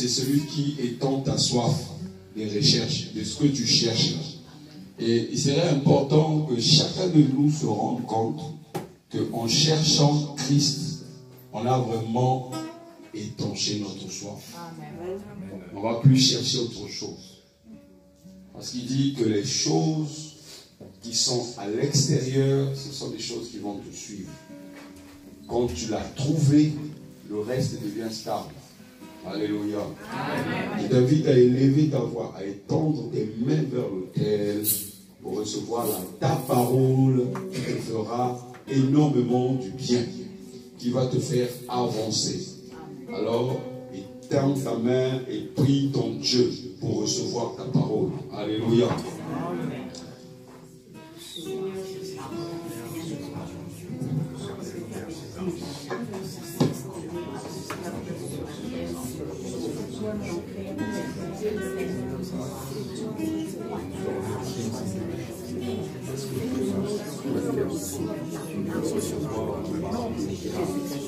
c'est celui qui étend ta soif des recherches, de ce que tu cherches. Et il serait important que chacun de nous se rende compte qu'en cherchant Christ, on a vraiment étanché notre soif. On ne va plus chercher autre chose. Parce qu'il dit que les choses qui sont à l'extérieur, ce sont des choses qui vont te suivre. Quand tu l'as trouvé, le reste devient stable. Alléluia. Je t'invite à élever ta voix, à étendre tes mains vers l'autel pour recevoir ta parole qui te fera énormément du bien, qui va te faire avancer. Alors, étends ta main et prie ton Dieu pour recevoir ta parole. Alléluia.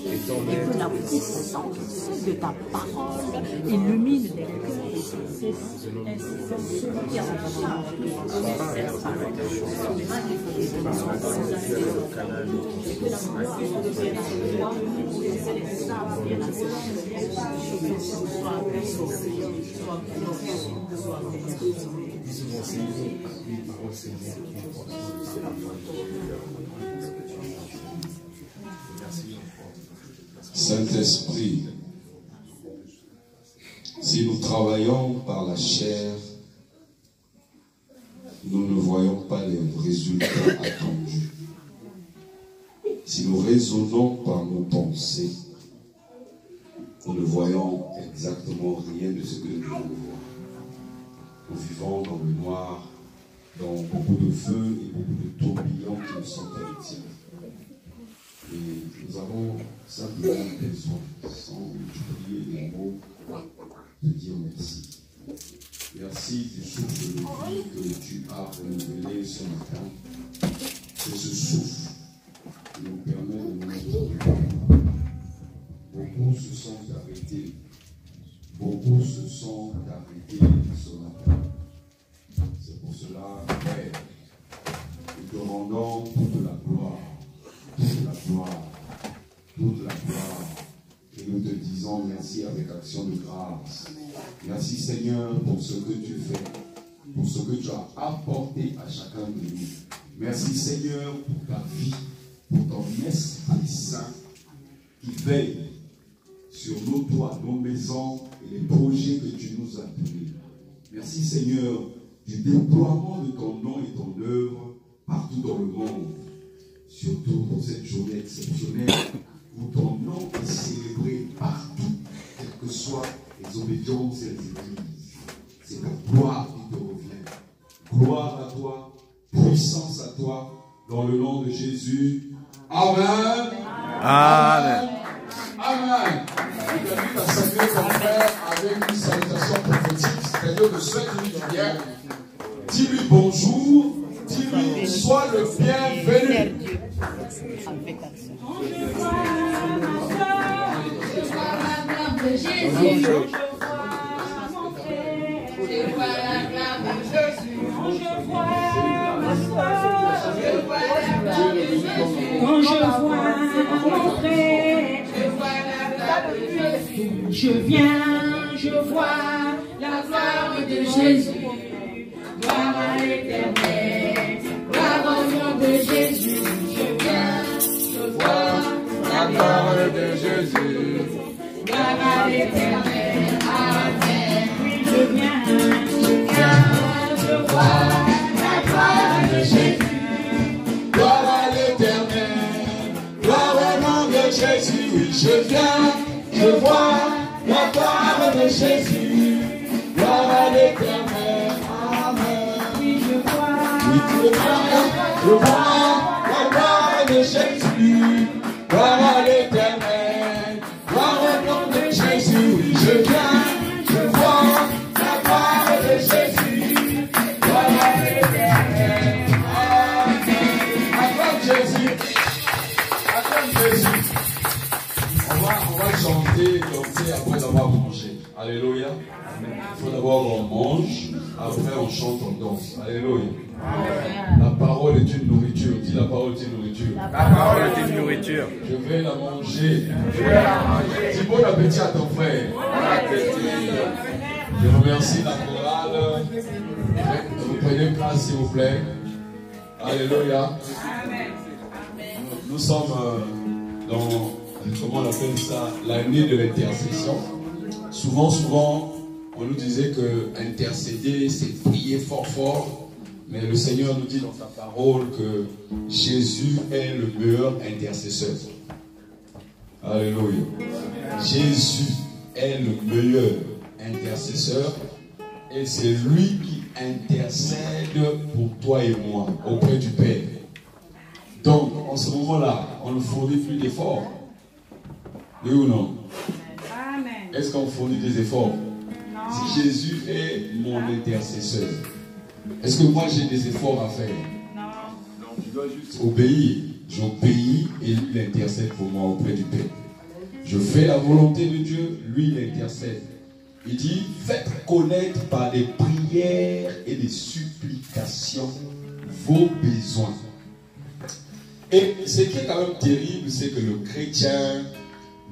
Et que la puissance de ta parole illumine les cœurs qui en Saint-Esprit, si nous travaillons par la chair, nous ne voyons pas les résultats attendus. Si nous raisonnons par nos pensées, nous ne voyons exactement rien de ce que nous devons voir. Nous vivons dans le noir, dans beaucoup de feux et beaucoup de tourbillons qui ne sont pas utiles. Et nous avons simplement besoin, sans multiplier les mots, de dire merci. Merci du souffle de vie que tu as renouvelé ce matin. C'est ce souffle qui nous permet de nous mettre en vie. Beaucoup se sont arrêtés. Beaucoup se sont arrêtés ce matin. C'est pour cela, Père, nous te rendons toute la gloire. Toute la gloire, toute la gloire. Et nous te disons merci avec action de grâce. Merci Seigneur pour ce que tu fais, pour ce que tu as apporté à chacun de nous. Merci Seigneur pour ta vie, pour ton Esprit Saint qui veille sur nos toits, nos maisons et les projets que tu nous as donnés. Merci Seigneur du déploiement de ton nom et ton œuvre partout dans le monde. Surtout pour cette journée exceptionnelle où ton nom est célébré partout, quelles que soient les obédiences et les églises. C'est la gloire qui te revient. Gloire à toi, puissance à toi, dans le nom de Jésus. Amen. Amen. Amen. Je t'invite à saluer ton frère avec une salutation prophétique, c'est-à-dire de souhaiter-lui du bien. Dis-lui bonjour. Dis-lui, sois le bienvenu. Quand je vois entrer, je viens, je vois la gloire de Jésus. Gloire à l'Éternel, gloire au nom de Jésus. Je viens, je vois la gloire de Jésus. Gloire à l'Éternel, amen. Je viens, je vois la gloire de Jésus. Gloire à l'Éternel, gloire au nom de Jésus. Oui, je viens, je vois la gloire de Jésus. Gloire à l'Éternel, amen. Oui, je vois. Oui, je vois la gloire de Jésus. Gloire à l'Éternel, gloire au nom de Jésus. Oui, je viens, je vois la gloire de Jésus. Gloire à l'Éternel, amen. Acclame Jésus. Acclame Jésus. On va chanter après avoir mangé. Alléluia. Il faut d'abord qu'on mange, après on chante, on danse. Alléluia. La parole est une nourriture. Dis la parole est une nourriture. La parole est une nourriture. Je vais la manger. Dis bon appétit à ton frère. Je remercie la chorale. Vous prenez place s'il vous plaît. Alléluia. Nous sommes dans, comment on appelle ça, l'année de l'intercession. Souvent, on nous disait que intercéder, c'est prier fort fort. Mais le Seigneur nous dit dans sa parole que Jésus est le meilleur intercesseur. Alléluia. Jésus est le meilleur intercesseur. Et c'est lui qui intercède pour toi et moi auprès du Père. Donc, en ce moment-là, on ne fournit plus d'efforts. Oui ou non? Est-ce qu'on fournit des efforts? Non. Si Jésus est mon intercesseur, est-ce que moi j'ai des efforts à faire? Non. Je dois juste obéir. J'obéis et lui il intercède pour moi auprès du Père. Je fais la volonté de Dieu, lui il intercède. Il dit, faites connaître par des prières et des supplications vos besoins. Et ce qui est quand même terrible, c'est que le chrétien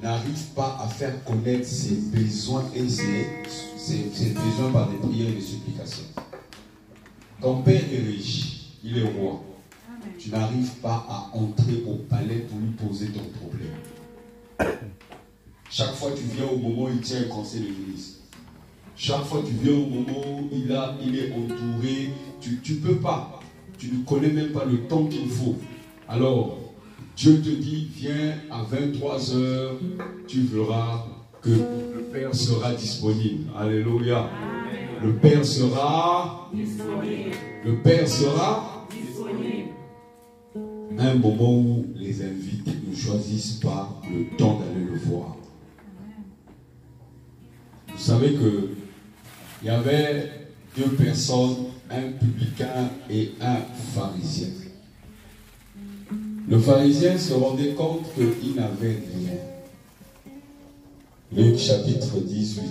n'arrive pas à faire connaître ses besoins et ses besoins par des prières et des supplications. Ton père est riche, il est roi. Tu n'arrives pas à entrer au palais pour lui poser ton problème. Chaque fois tu viens au moment où il tient un conseil de ministre. Chaque fois tu viens au moment où il est entouré. Tu ne peux pas. Tu ne connais même pas le temps qu'il faut. Alors, Dieu te dit, viens à 23h, tu verras que le Père sera disponible. Alléluia. Le Père sera disponible. Le Père sera disponible. Un moment où les invités ne choisissent pas le temps d'aller le voir. Vous savez que il y avait deux personnes, un publicain et un pharisien. Le pharisien se rendait compte qu'il n'avait rien. Luc chapitre 18.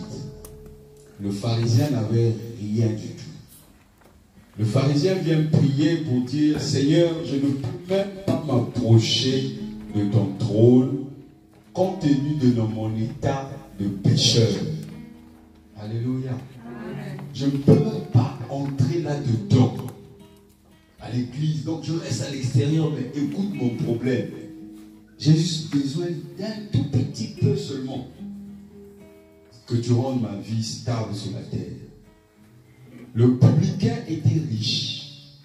Le pharisien n'avait rien du tout. Le pharisien vient prier pour dire, Seigneur, je ne peux même pas m'approcher de ton trône compte tenu de mon état de pécheur. Alléluia. Je ne peux même pas entrer là-dedans, à l'église. Donc je reste à l'extérieur, mais écoute mon problème. J'ai juste besoin d'un tout petit peu seulement. Que tu rendes ma vie stable sur la terre. Le publicain était riche.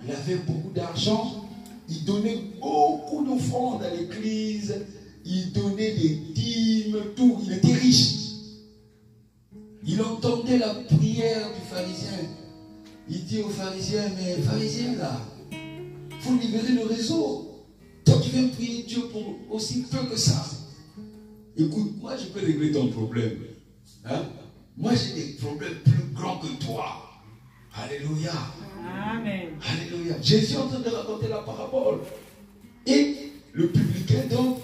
Il avait beaucoup d'argent. Il donnait beaucoup d'offrandes à l'église. Il donnait des dîmes, tout. Il était riche. Il entendait la prière du pharisien. Il dit au pharisien, mais pharisien là, il faut libérer le réseau. Toi tu viens prier Dieu pour aussi peu que ça. Écoute, moi je peux régler ton problème. Hein? Moi j'ai des problèmes plus grands que toi. Alléluia. Amen. Alléluia. Jésus est en train de raconter la parabole. Et le publicain donc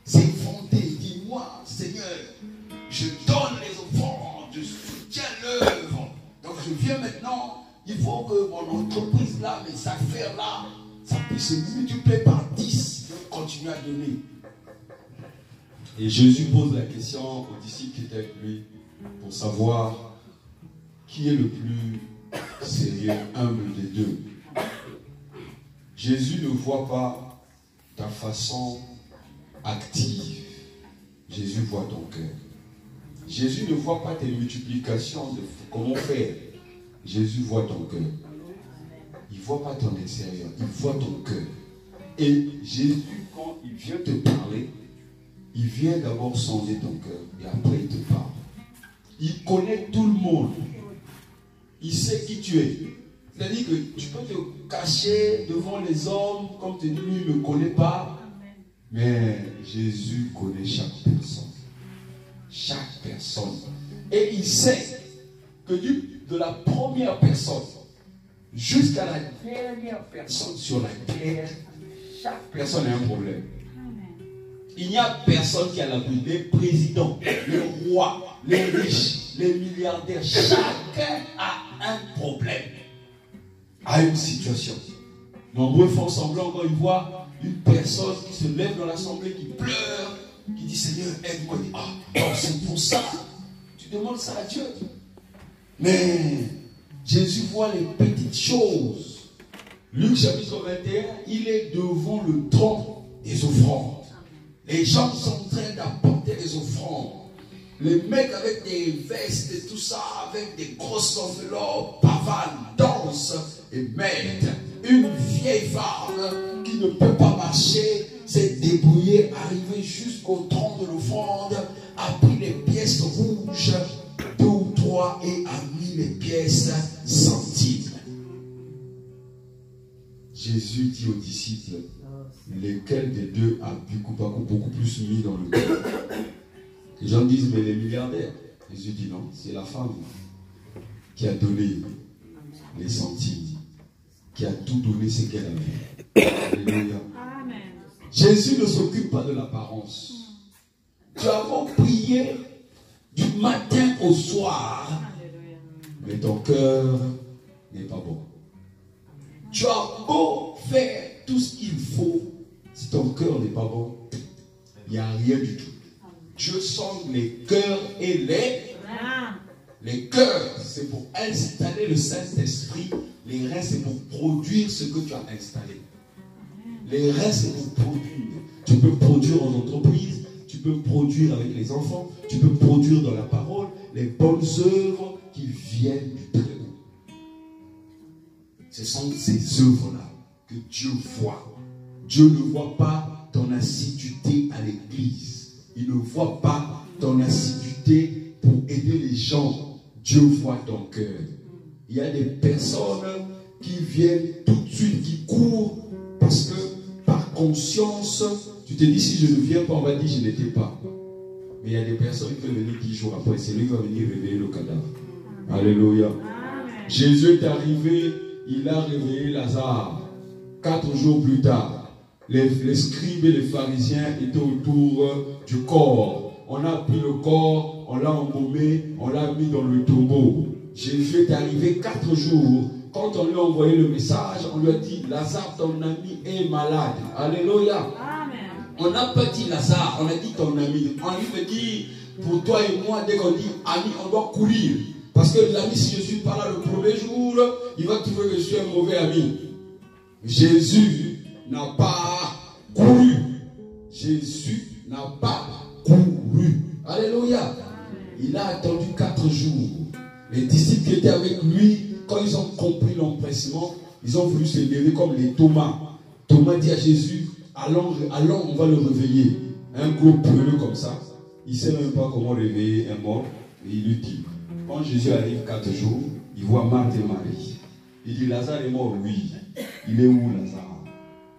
s'est fondé. Il dit, moi Seigneur, je donne les offrandes, je soutiens l'œuvre. Donc je viens maintenant, il faut que mon entreprise là, mes affaires là, ça puisse se multiplier par 10. Je continue à donner. Et Jésus pose la question aux disciples qui étaient avec lui pour savoir qui est le plus sérieux, humble des deux. Jésus ne voit pas ta façon active. Jésus voit ton cœur. Jésus ne voit pas tes multiplications de comment faire. Jésus voit ton cœur. Il ne voit pas ton extérieur, il voit ton cœur. Et Jésus, quand il vient te parler, il vient d'abord sonder ton cœur et après il te parle. Il connaît tout le monde. Il sait qui tu es. C'est-à-dire que tu peux te cacher devant les hommes comme tu dis, lui ne connaît pas. Mais Jésus connaît chaque personne. Chaque personne. Et il sait que de la première personne jusqu'à la dernière personne sur la terre, chaque personne a un problème. il n'y a personne qui a la plus. Les présidents, les rois, les riches, les milliardaires, chacun a un problème, a une situation. Nombreux font semblant quand ils voient une personne qui se lève dans l'assemblée, qui pleure, qui dit Seigneur, aide-moi. Ah, non, c'est pour ça. Tu demandes ça à Dieu. Mais Jésus voit les petites choses. Luc chapitre 21, il est devant le trône des offrandes. Les gens sont en train d'apporter les offrandes. Les mecs avec des vestes et tout ça, avec des grosses enveloppes, pavanent, dansent et mettent. Une vieille femme qui ne peut pas marcher s'est débrouillée, arrivée jusqu'au trône de l'offrande, a pris les pièces rouges, 2 ou 3, et a mis les pièces centimes. Jésus dit aux disciples, lesquels des deux a beaucoup plus mis dans le cœur? Les gens disent, mais les milliardaires. Jésus dit non, c'est la femme qui a donné les centimes, qui a tout donné ce qu'elle avait. Alléluia. Jésus ne s'occupe pas de l'apparence. Tu as beau prier du matin au soir, mais ton cœur n'est pas bon. Tu as beau faire tout ce qu'il faut, si ton cœur n'est pas bon, il n'y a rien du tout. Dieu sonde les cœurs et les cœurs, c'est pour installer le Saint-Esprit. Les reins, c'est pour produire ce que tu as installé. Les reins, c'est pour produire. Tu peux produire en entreprise, tu peux produire avec les enfants, tu peux produire dans la parole les bonnes œuvres qui viennent du Très Haut. Ce sont ces œuvres-là que Dieu voit. Dieu ne voit pas ton assiduité à l'église. Il ne voit pas ton assiduité pour aider les gens. Dieu voit ton cœur. Il y a des personnes qui viennent tout de suite, qui courent parce que par conscience, tu te dis si je ne viens pas, on va dire je n'étais pas. Mais il y a des personnes qui peuvent venir 10 jours après. C'est lui qui va venir réveiller le cadavre. Alléluia. Jésus est arrivé, il a réveillé Lazare. 4 jours plus tard, les scribes et les pharisiens étaient autour du corps. On a pris le corps, on l'a embaumé, on l'a mis dans le tombeau. Jésus est arrivé 4 jours. Quand on lui a envoyé le message, on lui a dit, Lazare, ton ami est malade. Alléluia. Amen. On n'a pas dit Lazare, on a dit ton ami. On lui veut dire, pour toi et moi, dès qu'on dit ami, on doit courir. Parce que l'ami, si je suis pas là le premier jour, il va trouver que je suis un mauvais ami. Jésus n'a pas couru. Jésus n'a pas couru. Alléluia. Il a attendu 4 jours. Les disciples qui étaient avec lui, quand ils ont compris l'empressement, ils ont voulu se lever comme les Thomas. Thomas dit à Jésus, allons, on va le réveiller. Un gros peureux comme ça, il ne sait même pas comment réveiller un mort. Et il lui dit, quand Jésus arrive 4 jours, il voit Marthe et Marie. Il dit, Lazare est mort, oui. Il est où Lazare?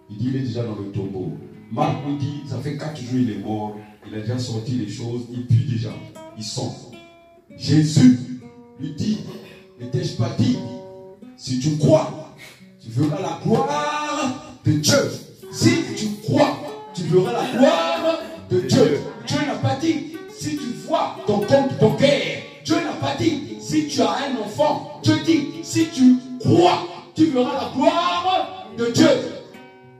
Il dit, il est déjà dans le tombeau. Marc nous dit, ça fait 4 jours il est mort. Il a déjà sorti les choses, il pue déjà. Il sent. Jésus lui dit, ne t'ai-je pas dit, si tu crois, tu verras la gloire de Dieu. Si tu crois, tu verras la gloire de Dieu. Dieu n'a pas dit, si tu vois ton compte bancaire. Dieu n'a pas dit, si tu as un enfant. Dieu dit, si tu crois, tu verras la gloire de Dieu.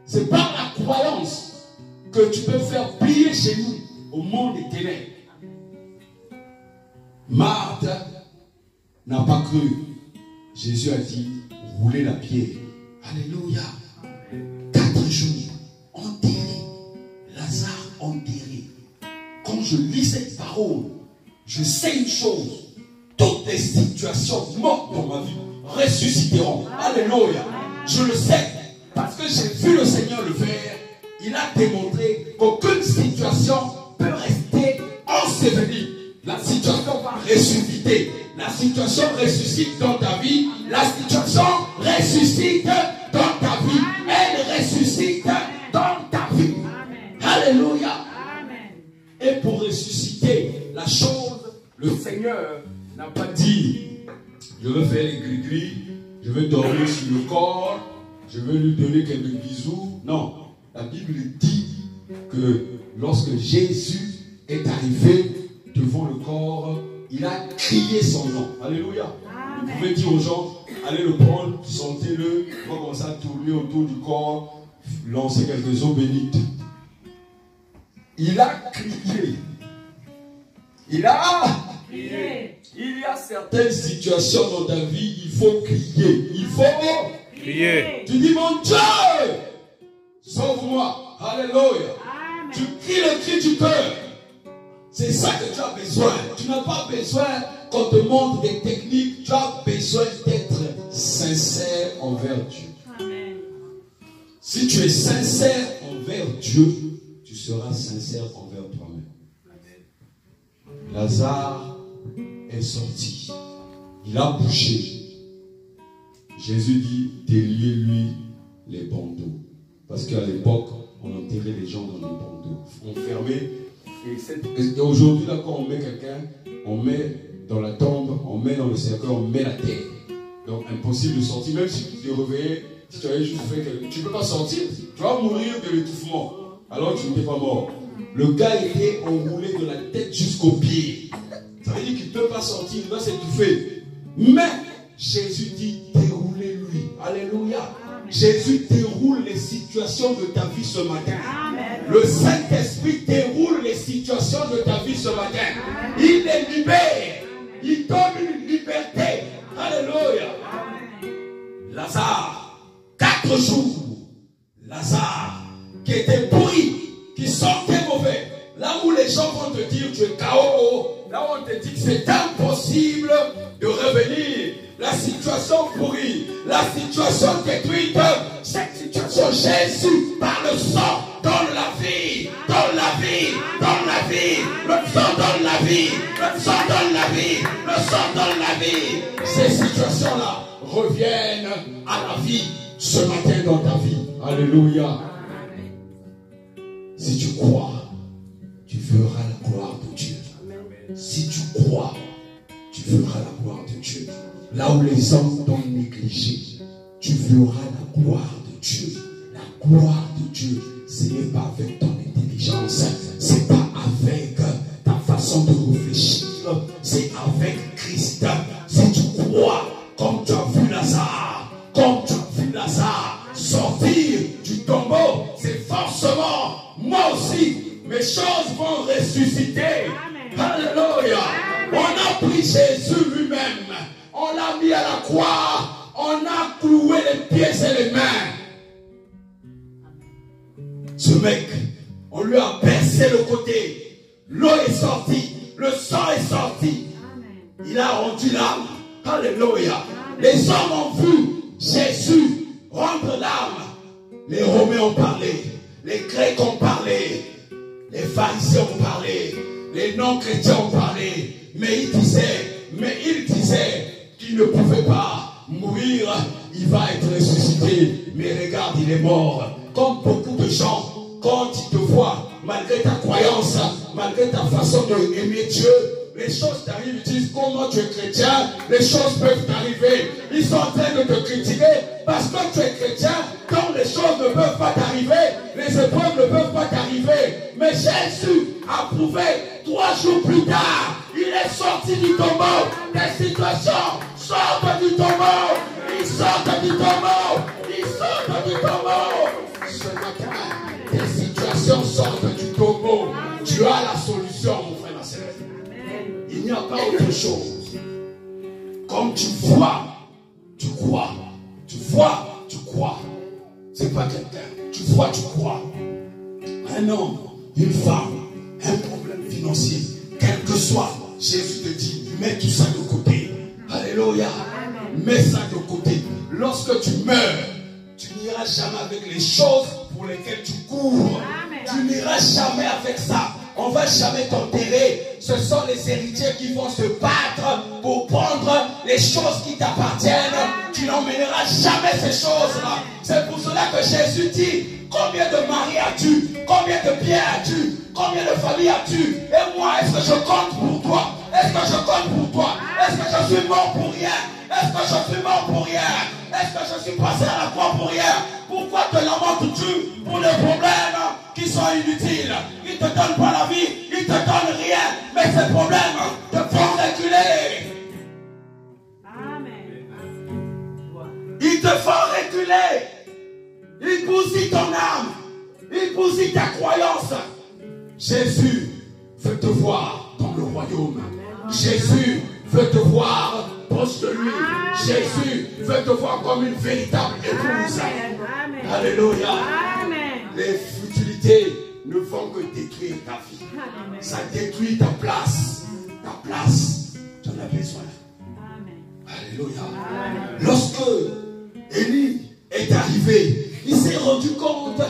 C'est par la croyance que tu peux faire briller chez nous au monde des ténèbres. Marthe n'a pas cru. Jésus a dit, roulez la pierre. Alléluia. 4 jours, enterré. Lazare enterré. Quand je lis cette parole, je sais une chose. Toutes les situations mortes dans ma vie ressusciteront. Alléluia. Je le sais. Parce que j'ai vu le Seigneur le faire. Il a démontré qu'aucune situation peut rester ensevelie. La situation va ressusciter. La situation ressuscite dans ta vie. La situation ressuscite dans ta vie. Elle ressuscite dans ta vie. Amen. Alléluia. Amen. Et pour ressusciter la chose, le Seigneur n'a pas dit, je veux faire les gris-gris, je veux dormir sur le corps, je veux lui donner quelques bisous. Non. La Bible dit que lorsque Jésus est arrivé devant le corps, il a crié son nom. Alléluia. Vous pouvez dire aux gens, allez le prendre, sentez-le, on va commencer à tourner autour du corps, lancer quelques eaux bénites. Il a crié. Il y a certaines situations dans ta vie, il faut crier. Il faut crier. Tu dis, mon Dieu, sauve-moi. Alléluia. Tu cries le cri du cœur. C'est ça que tu as besoin. Tu n'as pas besoin qu'on te montre des techniques. Tu as besoin d'être sincère envers Dieu. Amen. Si tu es sincère envers Dieu, tu seras sincère envers toi-même. Lazare est sorti. Il a bougé. Jésus dit, déliez-lui les bandeaux. Parce qu'à l'époque, on enterrait les gens dans les bandeaux. On fermait. Et aujourd'hui, là, quand on met quelqu'un, on met dans la tombe, on met dans le cercueil, on met la terre. Donc, impossible de sortir. Même si tu te réveillais, si tu avais juste fait quelque... Tu ne peux pas sortir. Tu vas mourir de l'étouffement. Alors tu n'étais pas mort. Le gars était enroulé de la tête jusqu'aux pieds. Ça veut dire qu'il ne peut pas sortir, il va s'étouffer. Mais Jésus dit, déroulez-lui. Alléluia. Jésus déroule les situations de ta vie ce matin. Amen. Le Saint-Esprit déroule les situations de ta vie ce matin. Amen. Il les libère. Il donne une liberté. Alléluia. Amen. Lazare, 4 jours. Lazare, qui était pourri, qui sentait mauvais. Là où les gens vont te dire tu es KO, là où on te dit que c'est impossible de revenir. La situation pourrie, la situation détruite, cette situation, Jésus, par le sang, donne la vie, donne la vie, donne la vie, le sang donne la vie, le sang donne la vie, le sang donne la vie. Ces situations-là reviennent à la vie ce matin dans ta vie. Alléluia. Si tu crois, tu verras la gloire de Dieu. Si tu crois, tu verras la gloire de Dieu. Là où les hommes t'ont négligé, tu verras la gloire de Dieu. La gloire de Dieu, ce n'est pas avec ton intelligence, c'est pas avec ta façon de réfléchir, c'est avec Christ. Si tu crois, comme tu as vu Lazare, sortir du tombeau, c'est forcément, moi aussi, mes choses vont ressusciter. Alléluia. On a pris Jésus lui-même. On l'a mis à la croix, on a cloué les pieds et les mains. Ce mec, on lui a percé le côté. L'eau est sortie, le sang est sorti. Il a rendu l'âme. Alléluia. Les hommes ont vu Jésus rendre l'âme. Les Romains ont parlé, les Grecs ont parlé, les pharisiens ont parlé, les non-chrétiens ont parlé. Mais il disait qu'il ne pouvait pas mourir, il va être ressuscité. Mais regarde, il est mort. Comme beaucoup de gens, quand ils te voient, malgré ta croyance, malgré ta façon d'aimer Dieu, les choses t'arrivent, ils disent comment tu es chrétien, les choses peuvent t'arriver. Ils sont en train de te critiquer parce que tu es chrétien, donc les choses ne peuvent pas t'arriver, les épreuves ne peuvent pas t'arriver. Mais Jésus a prouvé 3 jours plus tard, il est sorti du tombeau. Les situations sortent du tombeau, ils sortent du tombeau, ils sortent du tombeau. Ce matin, tes situations sortent du tombeau. Tu as la solution, mon frère, ma sœur. Il n'y a pas autre chose. Comme tu vois, tu crois. Tu vois, tu crois. C'est pas quelqu'un. Tu vois, tu crois. Un homme, une femme, un problème financier, quel que soit, Jésus te dit, mets tout ça de côté. Alléluia. Mets ça de côté. Lorsque tu meurs, tu n'iras jamais avec les choses pour lesquelles tu cours. Tu n'iras jamais avec ça. On ne va jamais t'enterrer. Ce sont les héritiers qui vont se battre pour prendre les choses qui t'appartiennent. Tu n'emmèneras jamais ces choses-là. C'est pour cela que Jésus dit, combien de maris as-tu? Combien de biens as-tu? Combien de familles as-tu? Et moi, est-ce que je compte pour toi? Est-ce que je compte pour toi? Est-ce que je suis mort pour rien? Est-ce que je suis mort pour rien? Est-ce que je suis passé à la croix pour rien? Pourquoi te lamentes-tu pour les problèmes? qui sont inutiles. Ils ne te donnent pas la vie, ils ne te donnent rien. Mais ces problèmes te font reculer. Amen. Ils te font reculer. Ils bousillent ton âme. Ils bousillent ta croyance. Jésus veut te voir dans le royaume. Jésus veut te voir proche de lui. Jésus veut te voir comme une véritable épouse. Alléluia. Les futilités ne font que détruire ta vie. Ça détruit ta place. Ta place, tu en as besoin. Alléluia. Lorsque Élie est arrivé, il s'est rendu compte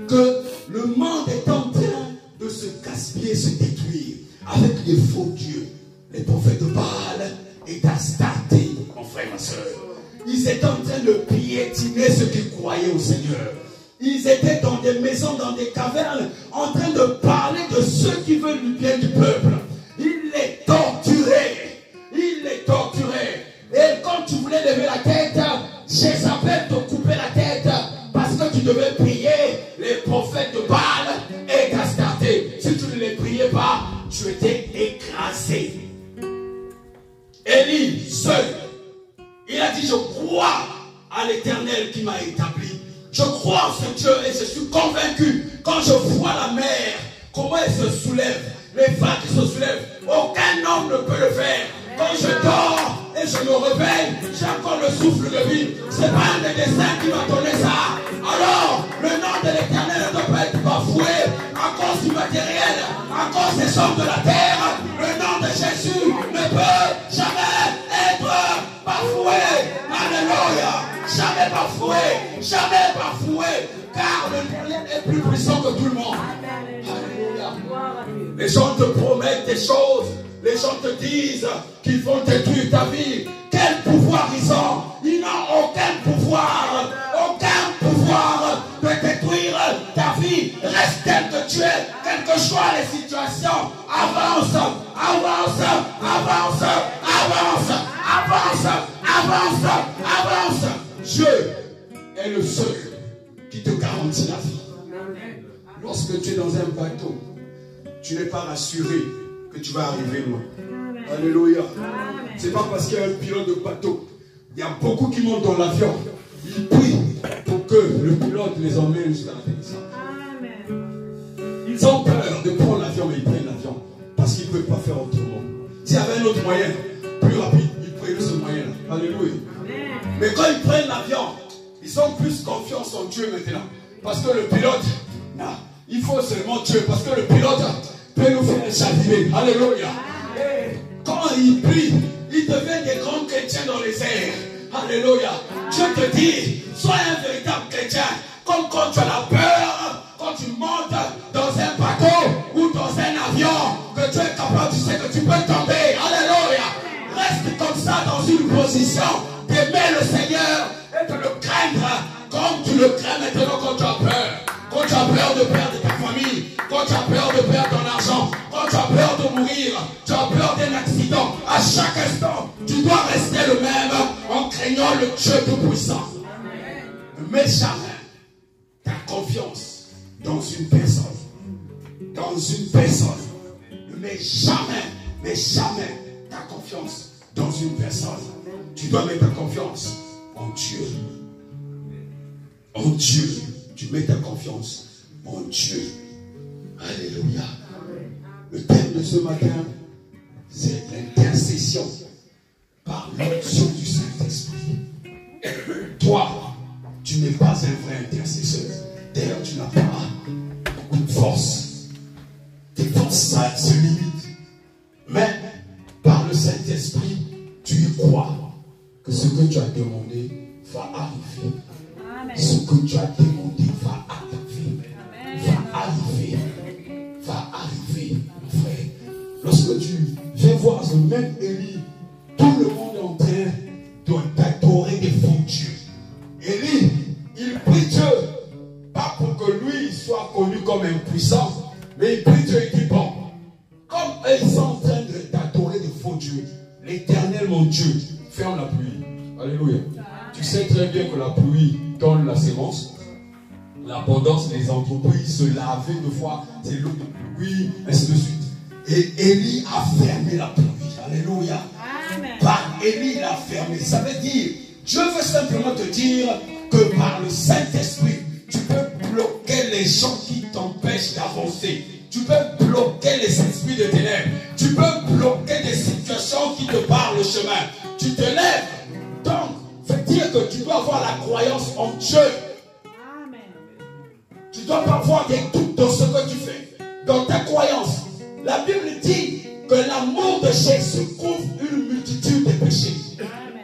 que le monde est en train de se gaspiller, se détruire avec des faux dieux. Les prophètes de Baal et d'Astarté, mon frère, ma soeur. Ils étaient en train de piétiner ceux qui croyaient au Seigneur. Ils étaient dans des maisons, dans des cavernes, en train de parler de ceux qui veulent du bien du peuple. Ils les torturaient. Ils les torturaient. Et quand tu voulais lever la tête, Jézabel te coupait la tête parce que tu devais prier les prophètes de Baal et d'Astarté. Si tu ne les priais pas, tu étais écrasé. Élie, seul, il a dit, je crois à l'Éternel qui m'a établi. Je crois en ce Dieu et je suis convaincu, quand je vois la mer, comment elle se soulève, les vagues qui se soulèvent, aucun homme ne peut le faire. Quand je dors et je me réveille, j'ai encore le souffle de vie. C'est pas un des destins qui m'a donné ça. Alors, le nom de l'Éternel ne doit pas être bafoué à cause du matériel, à cause des hommes de la terre. Le nom de Jésus ne peut jamais être bafoué. Alléluia. Jamais bafoué. Jamais bafoué. Car l'Éternel est plus puissant que tout le monde. Alléluia. Les gens te promettent des choses. Les gens te disent qu'ils vont détruire ta vie. Quel pouvoir ils ont? Ils n'ont aucun pouvoir. Aucun pouvoir de détruire ta vie. Reste tel que tu es. Quelles que soient les situations. Avance, avance, avance, avance, avance, avance, avance. Dieu est le seul qui te garantit la vie. Lorsque tu es dans un bateau, tu n'es pas rassuré que tu vas arriver loin. Alléluia. C'est pas parce qu'il y a un pilote de bateau. Il y a beaucoup qui montent dans l'avion. Ils prient pour que le pilote les emmène jusqu'à l'atterrissage. Ils ont peur de prendre l'avion, mais ils prennent l'avion. Parce qu'ils ne peuvent pas faire autrement. S'il y avait un autre moyen, plus rapide, ils prennent ce moyen-là. Alléluia. Mais quand ils prennent l'avion, ils ont plus confiance en Dieu maintenant. Parce que le pilote, non, il faut seulement Dieu. Parce que le pilote peut nous faire châtier. Alléluia. Et quand ils prient, ils deviennent des grands chrétiens dans les airs. Alléluia. Dieu te dit, sois un véritable chrétien. Comme quand tu as la peur, quand tu montes dans un bateau ou dans un avion, que tu es capable, tu sais que tu peux tomber. Alléluia. Reste comme ça dans une position d'aimer le Seigneur et de le craindre comme tu le crains maintenant quand tu as peur. Quand tu as peur de perdre ta famille, quand tu as peur de perdre ton argent, quand tu as peur de mourir, tu as peur d'un accident, à chaque instant, tu dois rester le même en craignant le Dieu Tout-Puissant. Ne mets jamais ta confiance dans une personne. Dans une personne. Ne mets jamais ta confiance dans une personne. Tu dois mettre ta confiance en Dieu. En Dieu. Tu mets ta confiance en Dieu. Alléluia. Le thème de ce matin, c'est l'intercession par l'onction du Saint-Esprit. Toi, tu n'es pas un vrai intercesseur. D'ailleurs, tu n'as pas beaucoup de force. Tes forces, ça se limite. Mais, par le Saint-Esprit, tu y crois que ce que tu as demandé va arriver. Amen. Ce que tu as demandé va arriver. Amen. Va arriver. Va arriver, mon frère. Lorsque tu viens voir ce même Élie, tout le monde est en train d'adorer des faux dieux. Élie, il prie Dieu, pas pour que lui soit connu comme impuissant, mais il prie Dieu et dit, bon, comme ils sont en train d'adorer des faux dieux, l'Éternel, mon Dieu, ferme la pluie. Alléluia. Tu sais très bien que la pluie donne la sémence. l'abondance des entreprises, se laver 2 fois, c'est l'eau de pluie, ainsi de suite. Et Élie a fermé la pluie. Alléluia. Par Élie, il a fermé. Ça veut dire, Dieu veut simplement te dire que par le Saint-Esprit, tu peux bloquer les gens qui t'empêchent d'avancer. Tu peux bloquer les esprits de ténèbres. Tu peux bloquer des situations qui te barrent le chemin. Tu te lèves. Donc, ça veut dire que tu dois avoir la croyance en Dieu. Tu ne dois pas avoir des doutes dans ce que tu fais, dans ta croyance. La Bible dit que l'amour de Jésus couvre une multitude de péchés.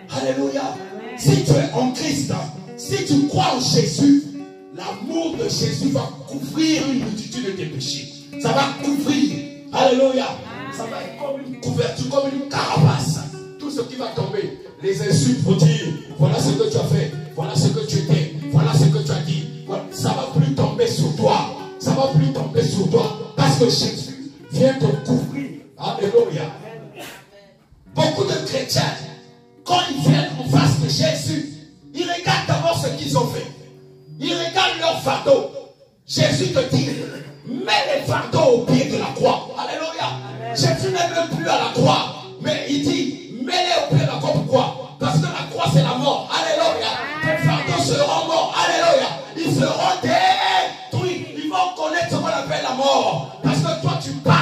Alléluia. Si tu es en Christ, si tu crois en Jésus, l'amour de Jésus va couvrir une multitude de tes péchés. Ça va couvrir. Alléluia. Ça va être comme une couverture, comme une carapace. Tout ce qui va tomber. Les insultes pour dire, voilà ce que tu as fait, voilà ce que tu étais, voilà ce que tu as dit. Voilà. Ça ne va plus tomber sur toi. Ça ne va plus tomber sur toi. Parce que Jésus vient te couvrir. Alléluia. Beaucoup de chrétiens, quand ils viennent en face de Jésus, ils regardent d'abord ce qu'ils ont fait. Ils regardent leur fardeau. Jésus te dit, mets les fardeaux au pied de la croix. Alléluia. Jésus n'est même plus à la croix. Mais il dit, mets-les au pied de la croix. Pourquoi? Parce que la croix c'est la mort. Alléluia. Tes fardeaux seront morts. Alléluia. Ils seront détruits. Ils vont connaître ce qu'on appelle la mort. Parce que toi tu passes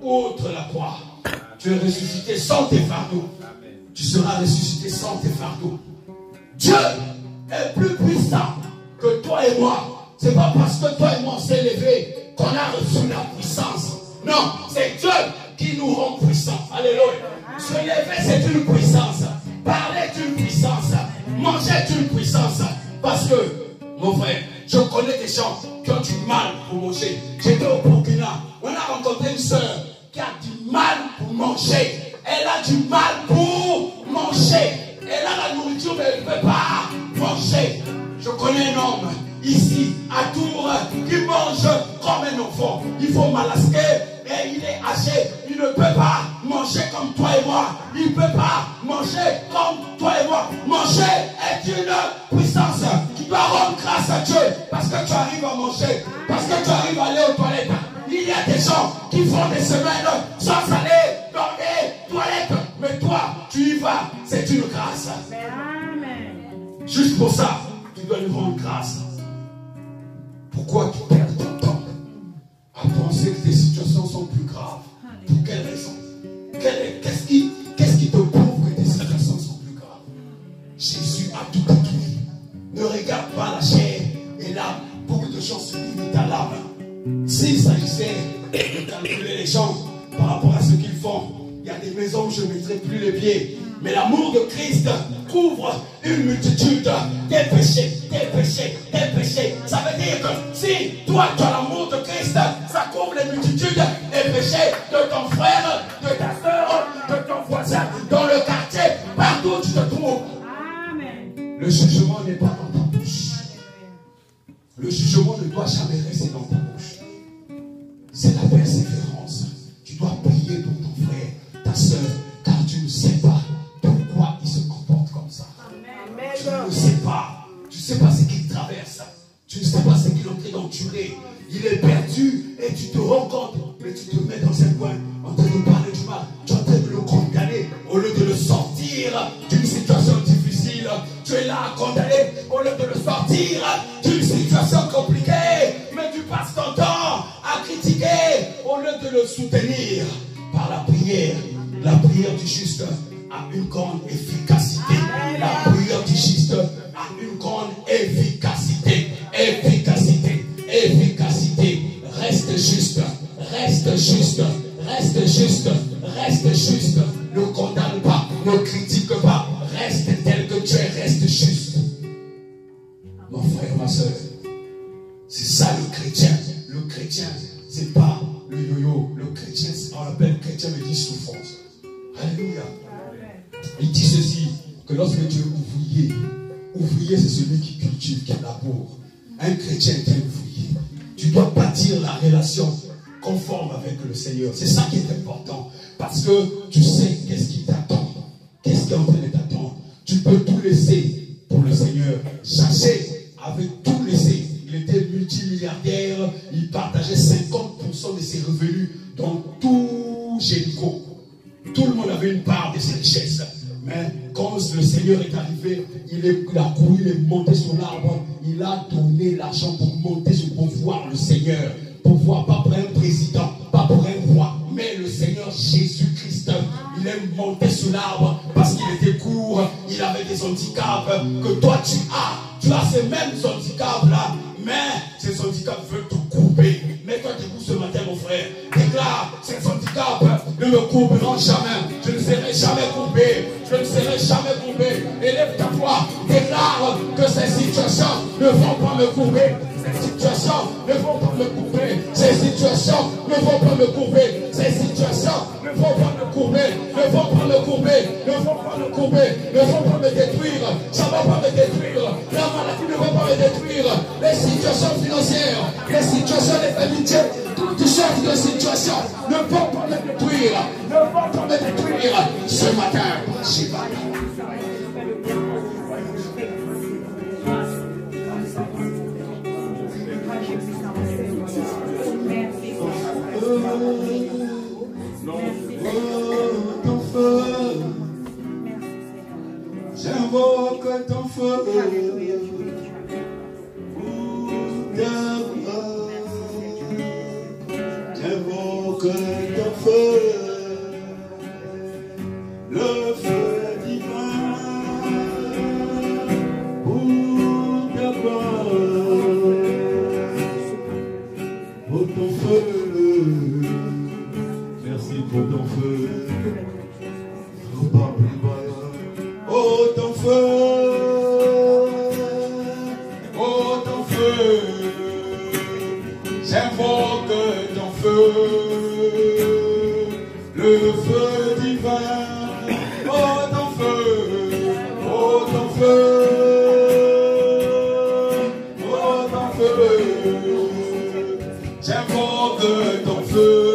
outre la croix. Tu es ressuscité sans tes fardeaux. Tu seras ressuscité sans tes fardeaux. Dieu est plus puissant que toi et moi. C'est pas parce que toi et moi on s'est levé qu'on a reçu la puissance. Non, c'est Dieu qui nous rend puissants. Alléluia. Se lever c'est une puissance. Parler est une puissance. Manger est une puissance. Parce que, mon frère, je connais des gens qui ont du mal pour manger. J'étais au Burkina. On a rencontré une soeur qui a du mal pour manger. Elle a du mal pour manger. Elle a la nourriture mais elle ne peut pas manger. Je connais un homme ici à Tours qui mange comme un enfant. Il faut malasquer et il est âgé. Il ne peut pas manger comme toi et moi. Il ne peut pas manger comme toi et moi. Manger est une puissance. Tu dois rendre grâce à Dieu parce que tu arrives à manger, parce que tu arrives à aller aux toilettes. Il y a des gens qui font des semaines sans aller dans les toilettes. Mais toi, tu y vas. C'est une grâce. Amen. Juste pour ça, tu dois lui rendre grâce. Pourquoi tu perds ton temps à penser que tes situations sont plus graves? Pour quelle raison? Qu'est-ce qui te prouve que tes situations sont plus graves? Jésus a tout acquis. Ne regarde pas la chair et l'âme. Beaucoup de gens se limitent à l'âme. S'il s'agissait de calculer les gens par rapport à ce qu'ils font, il y a des maisons où je ne mettrai plus les pieds. Mais l'amour de Christ couvre une multitude des péchés, des péchés, des péchés. Ça veut dire que si toi tu as l'amour de Christ, ça couvre les multitudes des péchés de ton frère, de ta soeur, de ton voisin, dans le quartier, partout où tu te trouves. Amen. Le jugement n'est pas dans ta bouche. Le jugement ne doit jamais rester dans ta bouche. C'est la persévérance. Tu dois prier pour ton frère, ta soeur, car tu ne sais pas pourquoi il se comporte comme ça. Amen. Tu ne sais pas. Tu ne sais pas ce qu'il traverse. Tu ne sais pas ce qu'il est en train d'endurer. Il est perdu et tu te rends compte, mais tu te mets dans un coin en train de parler du mal. Tu es en train de le condamner au lieu de le sortir d'une situation difficile. Tu es là à condamner au lieu de le sortir d'une situation compliquée. Mais tu passes ton temps à critiquer au lieu de le soutenir par la prière. La prière du juste a une grande efficacité. La prière du juste a une grande efficacité. Efficacité. Efficacité. Reste juste. Reste juste. Reste juste. Reste juste. Ne condamne pas. Ne critique pas. Reste tel que tu es. Reste juste. Mon frère, ma soeur. C'est ça le chrétien. Le chrétien, c'est pas le yo-yo. Le chrétien, on l'appelle chrétien, mais il dit souffrance. Alléluia. Il dit ceci, que lorsque tu es ouvrier, ouvrier c'est celui qui cultive, qui laboure. Un chrétien est un ouvrier. Tu dois bâtir la relation conforme avec le Seigneur. C'est ça qui est important. Parce que tu sais qu'est-ce qui t'attend. Qu'est-ce qui est en train de t'attendre. Tu peux tout laisser pour le Seigneur. Chercher avec tout laisser vu dans tout Jéricho. Tout le monde avait une part de cette richesse. Mais quand le Seigneur est arrivé, il a couru, il est monté sur l'arbre. Il a donné l'argent pour monter pour voir le Seigneur. Pour voir, pas pour un président, pas pour un roi, mais le Seigneur Jésus-Christ. Il est monté sur l'arbre parce qu'il était court, il avait des handicaps que toi tu as. Tu as ces mêmes handicaps-là, mais ces handicaps veulent te couper. Mets-toi debout ce matin, mon frère. Déclare, ces handicaps ne me couperont jamais. Je ne serai jamais coupé. Je ne serai jamais coupé. Élève ta voix. Déclare que ces situations ne vont pas me couper. Ces situations ne vont pas me couper. Ces situations ne vont pas me couper. Ces situations ne vont pas me couper. Ne vont pas me couper. Ne vont pas me couper. Ne vont pas me détruire. Ça ne va pas me détruire. La maladie ne va pas me détruire. Les situations financières, les situations de famille, toutes sortes de situations ne vont pas me détruire. Ne vont pas me détruire. Ce matin, je vais. Ton feu, j'invoque ton feu, j'invoque ton feu, le feu divin, pour d'abord, pour ton feu. Merci pour ton feu. Oh ton feu. Oh ton feu. J'invoque ton feu. Le feu divin. Oh ton feu. Oh ton feu. Oh ton feu. J'invoque ton feu.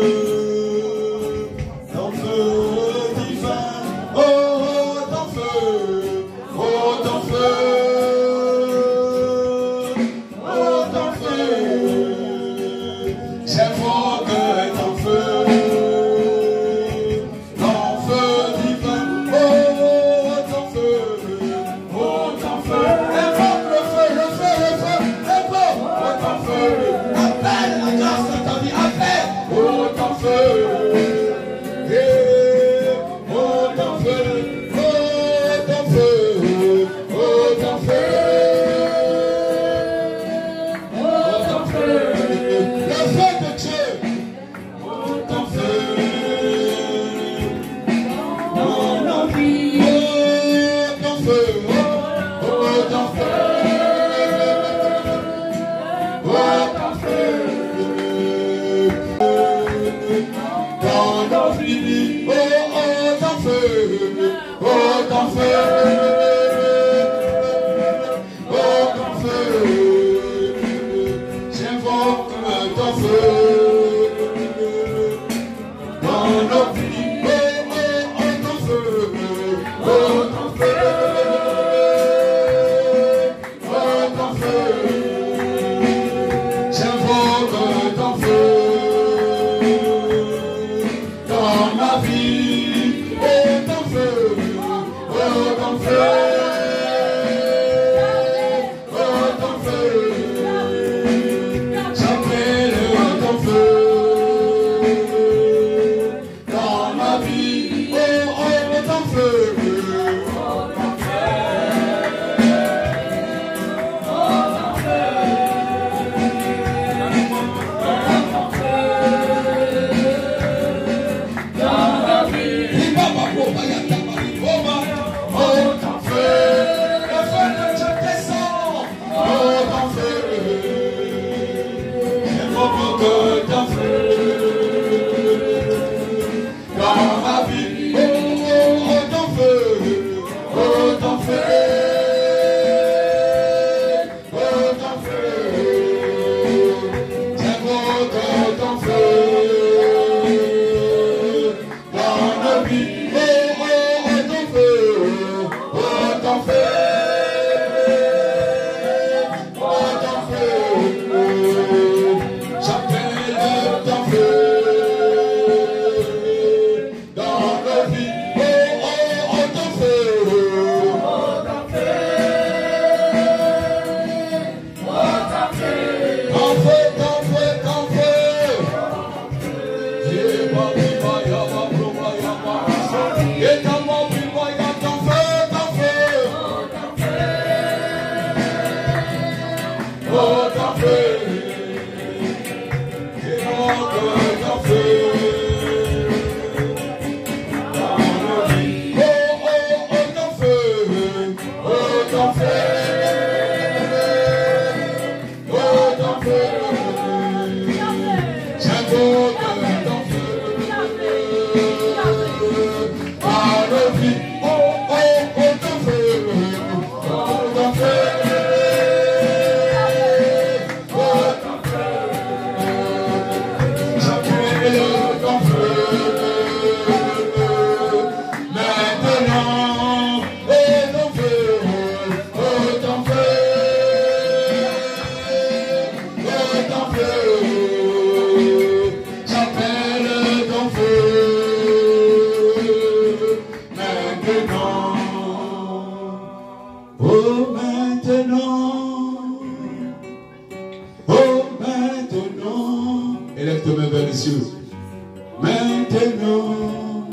maintenant,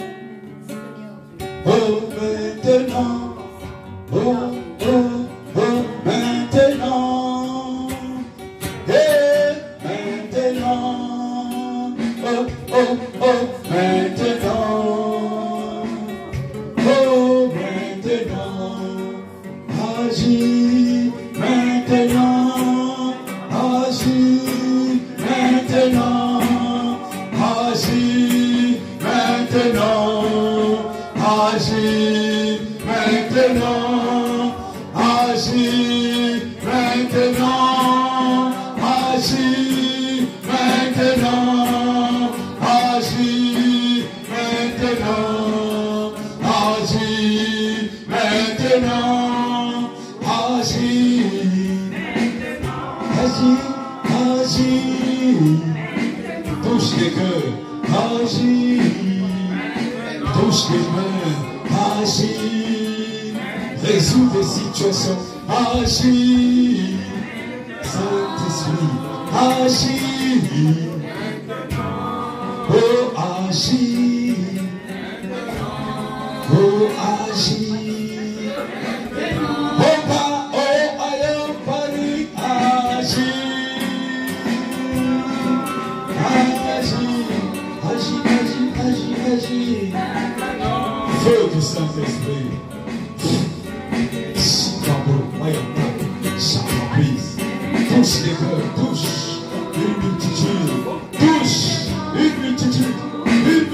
oh maintenant, oh, oh, oh, maintenant, et maintenant, oh, oh, oh, maintenant, oh maintenant, agis maintenant, agis maintenant, agis maintenant, agis maintenant, agis maintenant, agis maintenant, agis maintenant, agis maintenant, agis, agis, touche les cœurs, agis, touche les mains, agis, résout des situations, agis, Saint-Esprit, agis, oh agis, oh agis, oh pas, oh aïe, Paris, agis. Agis. Feu du Saint-Esprit. Touche les cœurs, touche une multitude, une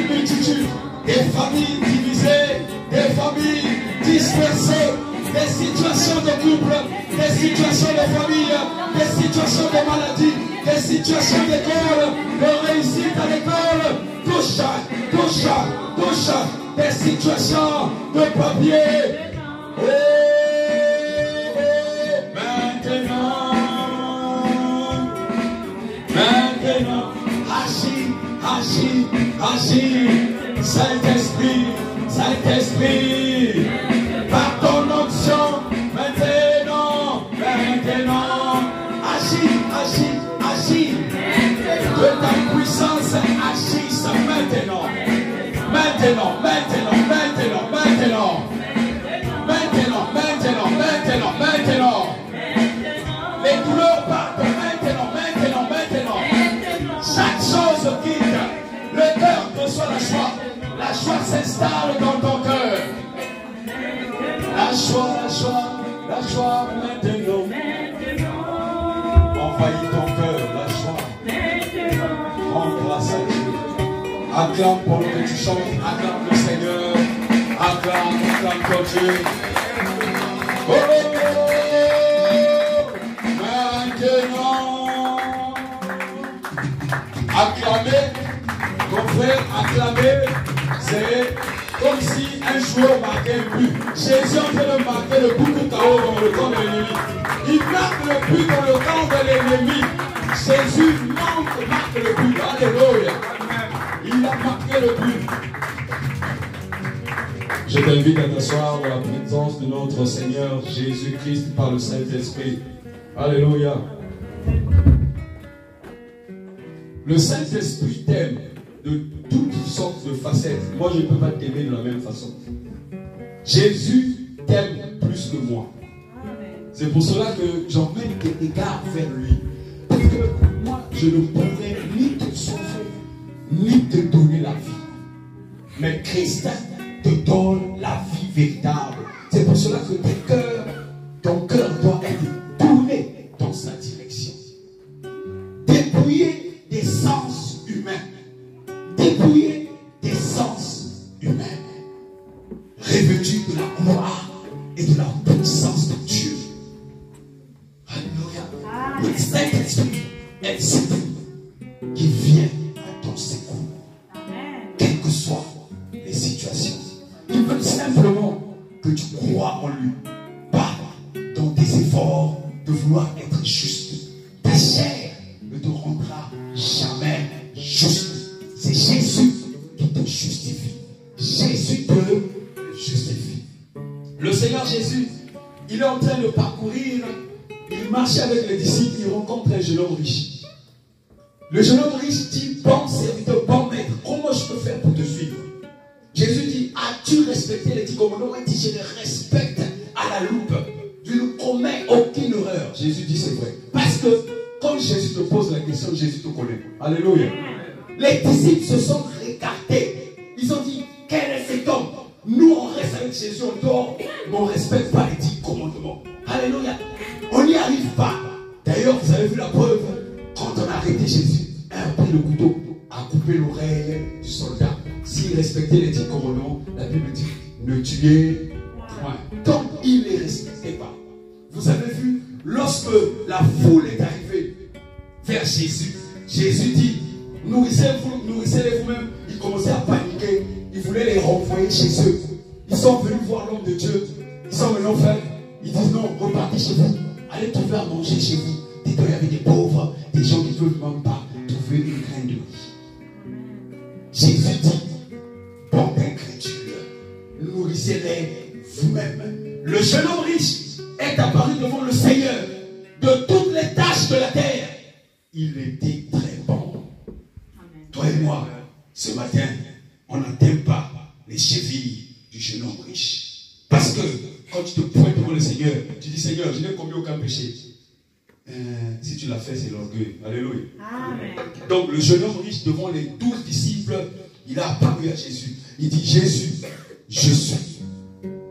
multitude, des familles divisées, des familles dispersées, des situations de couple, des situations de famille, des situations de maladie, des situations d'école, de réussite à l'école, touche, des situations de papier. Oh, maintenant, agis, Saint-Esprit, par ton onction, maintenant, agis, de ta puissance, agisse maintenant, les douleurs partent maintenant, chaque chose quitte, le cœur reçoit la joie s'installe dans ton cœur, la joie maintenant, envahit ton cœur, la joie, rends grâce à Dieu, acclame pendant que tu chantes, acclame le Seigneur, acclame ton Dieu. Oh, maintenant, acclamer, mon frère, acclamer, c'est comme si un joueur marquait le but. Jésus en train de marquer le but de KO dans le camp de l'ennemi. Il marque le but dans le camp de l'ennemi. Jésus marque le but. Alléluia. Il a marqué le but. Je t'invite à t'asseoir dans la présence de notre Seigneur Jésus-Christ par le Saint-Esprit. Alléluia. Le Saint-Esprit t'aime de toutes sortes de facettes. Moi, je ne peux pas t'aimer de la même façon. Jésus t'aime plus que moi. C'est pour cela que j'emmène tes égards vers lui. Parce que moi, je ne pourrais ni te sauver, ni te donner la vie. Mais Christ te donne la vie véritable. C'est pour cela que ton cœur doit être tourné dans sa direction. Dépouillé des sens humains. Dépouillé des sens humains. Revêtu de la gloire et de la puissance de Dieu. Alléluia. Le Saint-Esprit est celui qui vient à ton secours. Quelles que soient les situations. Il veut simplement que tu crois en lui. Pas dans tes efforts de vouloir être juste. Ta chair ne te rendra jamais juste. C'est Jésus qui te justifie. Jésus te justifie. Le Seigneur Jésus, il est en train de parcourir. Il marchait avec les disciples. Il rencontre un jeune homme riche. Le jeune homme riche dit: bon serviteur. les disciples se sont regardés. Ils ont dit, quel est cet homme? Nous, on reste avec Jésus, on dort, mais on ne respecte pas les 10 commandements. Alléluia. On n'y arrive pas. D'ailleurs, vous avez vu la preuve. Quand on a arrêté Jésus, a pris le couteau, a coupé l'oreille du soldat. S'il respectait les 10 commandements, la Bible dit, ne tuez point. Donc, il ne les respectait pas. Vous avez vu, lorsque la foule est arrivée vers Jésus, Jésus dit, nourrissez-les vous-même. Ils commençaient à paniquer. Ils voulaient les renvoyer chez eux. Ils sont venus voir l'homme de Dieu. Ils sont venus faire. Ils disent non, repartez chez vous. Allez trouver à manger chez vous. Dites-moi, il y avait des pauvres, des gens qui ne peuvent même pas trouver une graine de riz. Jésus dit, bande d'incrédules, nourrissez-les vous-même. Le jeune homme riche est apparu devant le Seigneur de toutes les tâches de la terre. Il était très bon. Amen. Toi et moi, ce matin, on n'atteint pas les chevilles du jeune homme riche. Parce que quand tu te pointes devant le Seigneur, tu dis, Seigneur, je n'ai commis aucun péché. Si tu l'as fait, c'est l'orgueil. Alléluia. Amen. Donc le jeune homme riche devant les 12 disciples, il a apparu à Jésus. Il dit, Jésus, je suis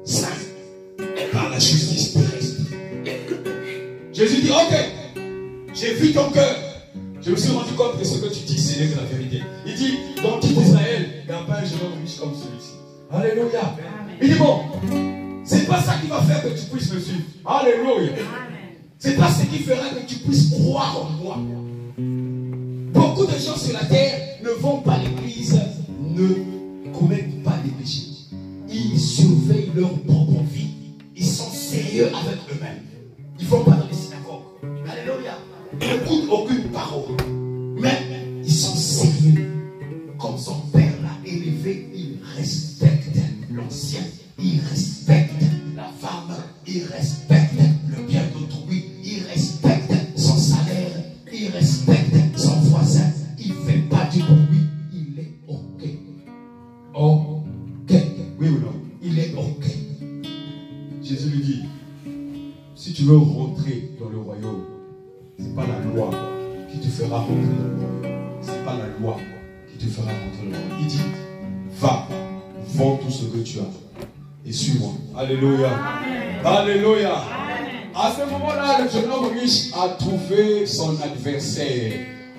saint par la justice terrestre. Jésus dit, ok, j'ai vu ton cœur. Je me suis rendu compte que ce que tu dis, c'est la vérité. Il dit, dans tout Israël, il n'y a pas un jeune homme riche comme celui-ci. Alléluia. Amen. Il dit, bon, c'est pas ça qui va faire que tu puisses me suivre. Alléluia. C'est pas ce qui fera que tu puisses croire en moi. Beaucoup de gens sur la terre ne vont pas à l'église, ne commettent pas des péchés. Ils surveillent leur propre vie. Ils sont sérieux avec eux-mêmes. Ils ne vont pas dans les synagogues. Alléluia. Ils n'écoutent aucune parole. Mais ils sont sérieux. Comme son père l'a élevé, il respecte l'ancien. Il respecte la femme. Il respecte le bien d'autrui. Il respecte son salaire. Il respecte son voisin. Il ne fait pas du bruit. Il est OK. OK. Oui ou non? Il est OK. Jésus lui dit, si tu veux rentrer dans le royaume, ce n'est pas la loi qui te fera rentrer dans le royaume. Ce n'est pas la loi qui te fera rentrer dans le royaume. Il dit, va, vends tout ce que tu as et suis-moi. Alléluia. Amen. Alléluia. Amen. À ce moment-là, le jeune homme riche a trouvé son adversaire.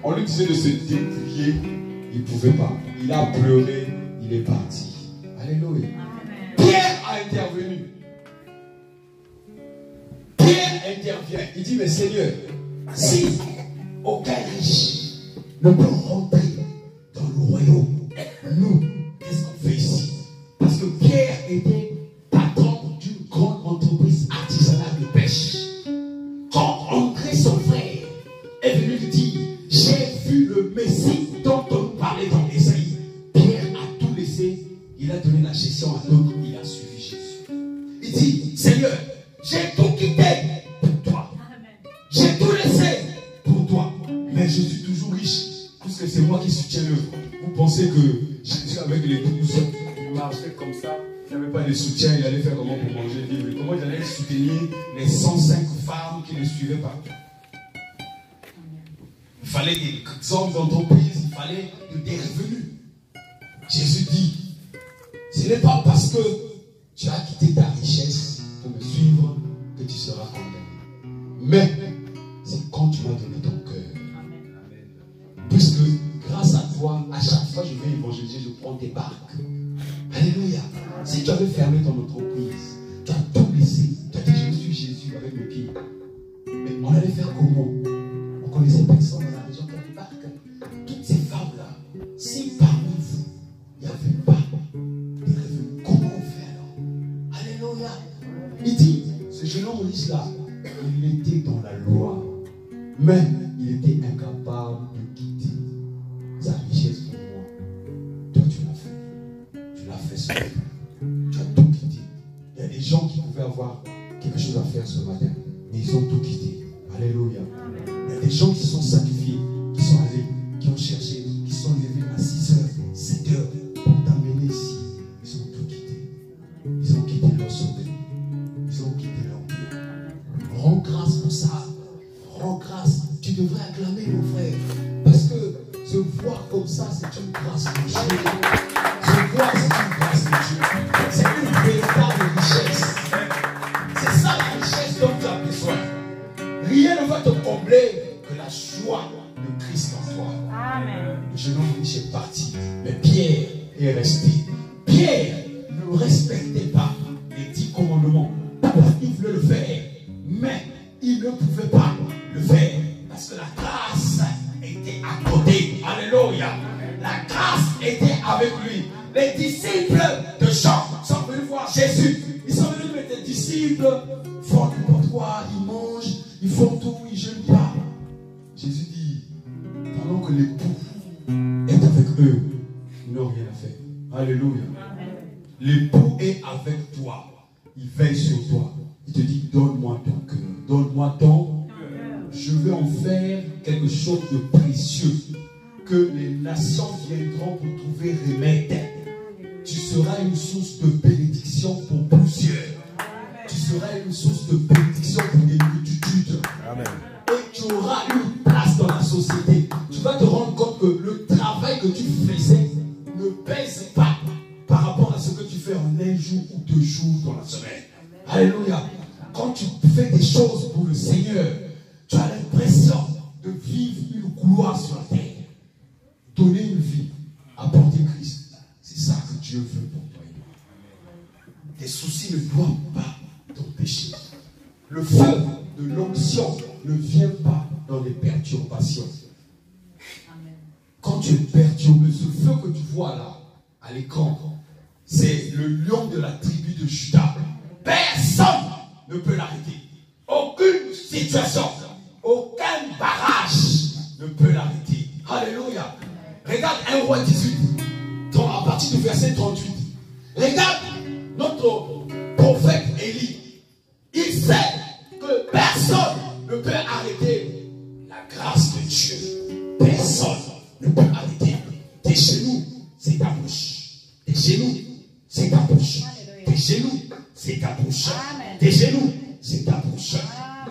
On lui disait de se dépouiller. Il ne pouvait pas. Il a pleuré. Il est parti. Alléluia. Amen. Pierre a intervenu. Pierre intervient. Il dit, mais Seigneur, si aucun riche ne peut rentrer dans le royaume, nous, qu'est-ce qu'on fait ici? Parce que Pierre était patron d'une grande entreprise artisanale de pêche. Quand André, son frère, est venu lui dire, j'ai vu le Messie dont on parlait dans Ésaïe, Pierre a tout laissé, il a donné la gestion à l'autre, il a suivi Jésus. Il dit, Seigneur, j'ai tout quitté pour toi. J'ai tout laissé pour toi. Mais je suis toujours riche, puisque c'est moi qui soutiens l'œuvre. Vous pensez que Jésus avec les 12, il marchait comme ça, il n'avait pas de soutien, il allait faire comment pour manger le livre? Comment il allait soutenir les 105 femmes qui le suivaient partout? Il fallait des hommes d'entreprise, il fallait des revenus. Jésus dit, ce n'est pas parce que tu as quitté ta richesse pour me suivre que tu seras condamné. Mais c'est quand tu m'as donné ton cœur. Puisque grâce à toi, à chaque fois que je vais évangéliser, je prends des barques. Alléluia. Si tu avais fermé ton entreprise, tu as tout laissé, tu as dit je suis Jésus avec mes pieds. Mais on allait faire comment? On connaissait personne dans la région qui a des barques. Toutes ces femmes-là, si parmi vous, il n'y avait pas des revenus, comment on fait alors? Alléluia. Il dit, ce jeune homme riche-là, il était dans la loi, mais il était incapable de quitter sa richesse pour moi. Toi, tu l'as fait. Tu l'as fait seul. Tu as tout quitté. Il y a des gens qui pouvaient avoir quelque chose à faire ce matin, mais ils ont tout quitté. Alléluia. Il y a des gens qui se sont sacrifiés, qui sont allés, qui ont cherché, qui sont levés à 6h, 7h pour t'amener ici. Ils ont tout quitté. Ils ont quitté leur sommeil. Ils ont quitté leur bien. Rends grâce pour ça. Rends grâce. Tu devrais acclamer, mon frère. Parce que se voir comme ça c'est une grâce de Dieu. Je vois, c'est une grâce de Dieu. C'est une véritable richesse. C'est ça la richesse dont tu as besoin. Rien ne va te combler que la joie de Christ en toi. Amen. Le jeune homme riche est parti, mais Pierre est resté. Pierre ne respectait pas les 10 commandements. Il voulait le faire, mais il ne pouvait pas le faire parce que la grâce était à côté. Alléluia. La grâce était avec lui. Les disciples de Jean sont venus voir Jésus. Ils sont venus, mais tes disciples font n'importe quoi, ils mangent, ils font tout, ils ne jeûnent pas. Jésus dit, pendant que l'époux est avec eux, ils n'ont rien à faire. Alléluia. L'époux est avec toi. Il veille sur toi. Il te dit, donne-moi ton cœur. Donne-moi ton cœur. Je veux en faire quelque chose de précieux. Que les nations viendront pour trouver remède. Tu seras une source de bénédiction pour plusieurs. Tu seras une source de bénédiction pour des multitudes. Amen. Et tu auras une place dans la société. Tu vas te rendre compte que le travail que tu faisais ne pèse pas par rapport à ce que tu fais en un jour ou 2 jours dans la semaine. Alléluia. Quand tu fais des choses pour le Seigneur, tu as l'impression de vivre une gloire sur la terre. Donner une vie, apporter Christ. C'est ça que Dieu veut pour toi et moi. Tes soucis ne doivent pas t'empêcher. Le feu de l'onction ne vient pas dans les perturbations. Quand tu es perturbé, ce feu que tu vois là, à l'écran, c'est le lion de la tribu de Juda. Personne ne peut l'arrêter. Aucune situation, aucun barrage ne peut l'arrêter. Alléluia. Regarde 1 Roi 18, à partir du verset 38. Regarde notre prophète Élie. Il sait que personne ne peut arrêter la grâce de Dieu. Personne ne peut arrêter. Tes genoux, c'est ta bouche. Tes genoux, c'est ta bouche. Tes genoux, c'est ta bouche. Tes genoux, c'est ta bouche.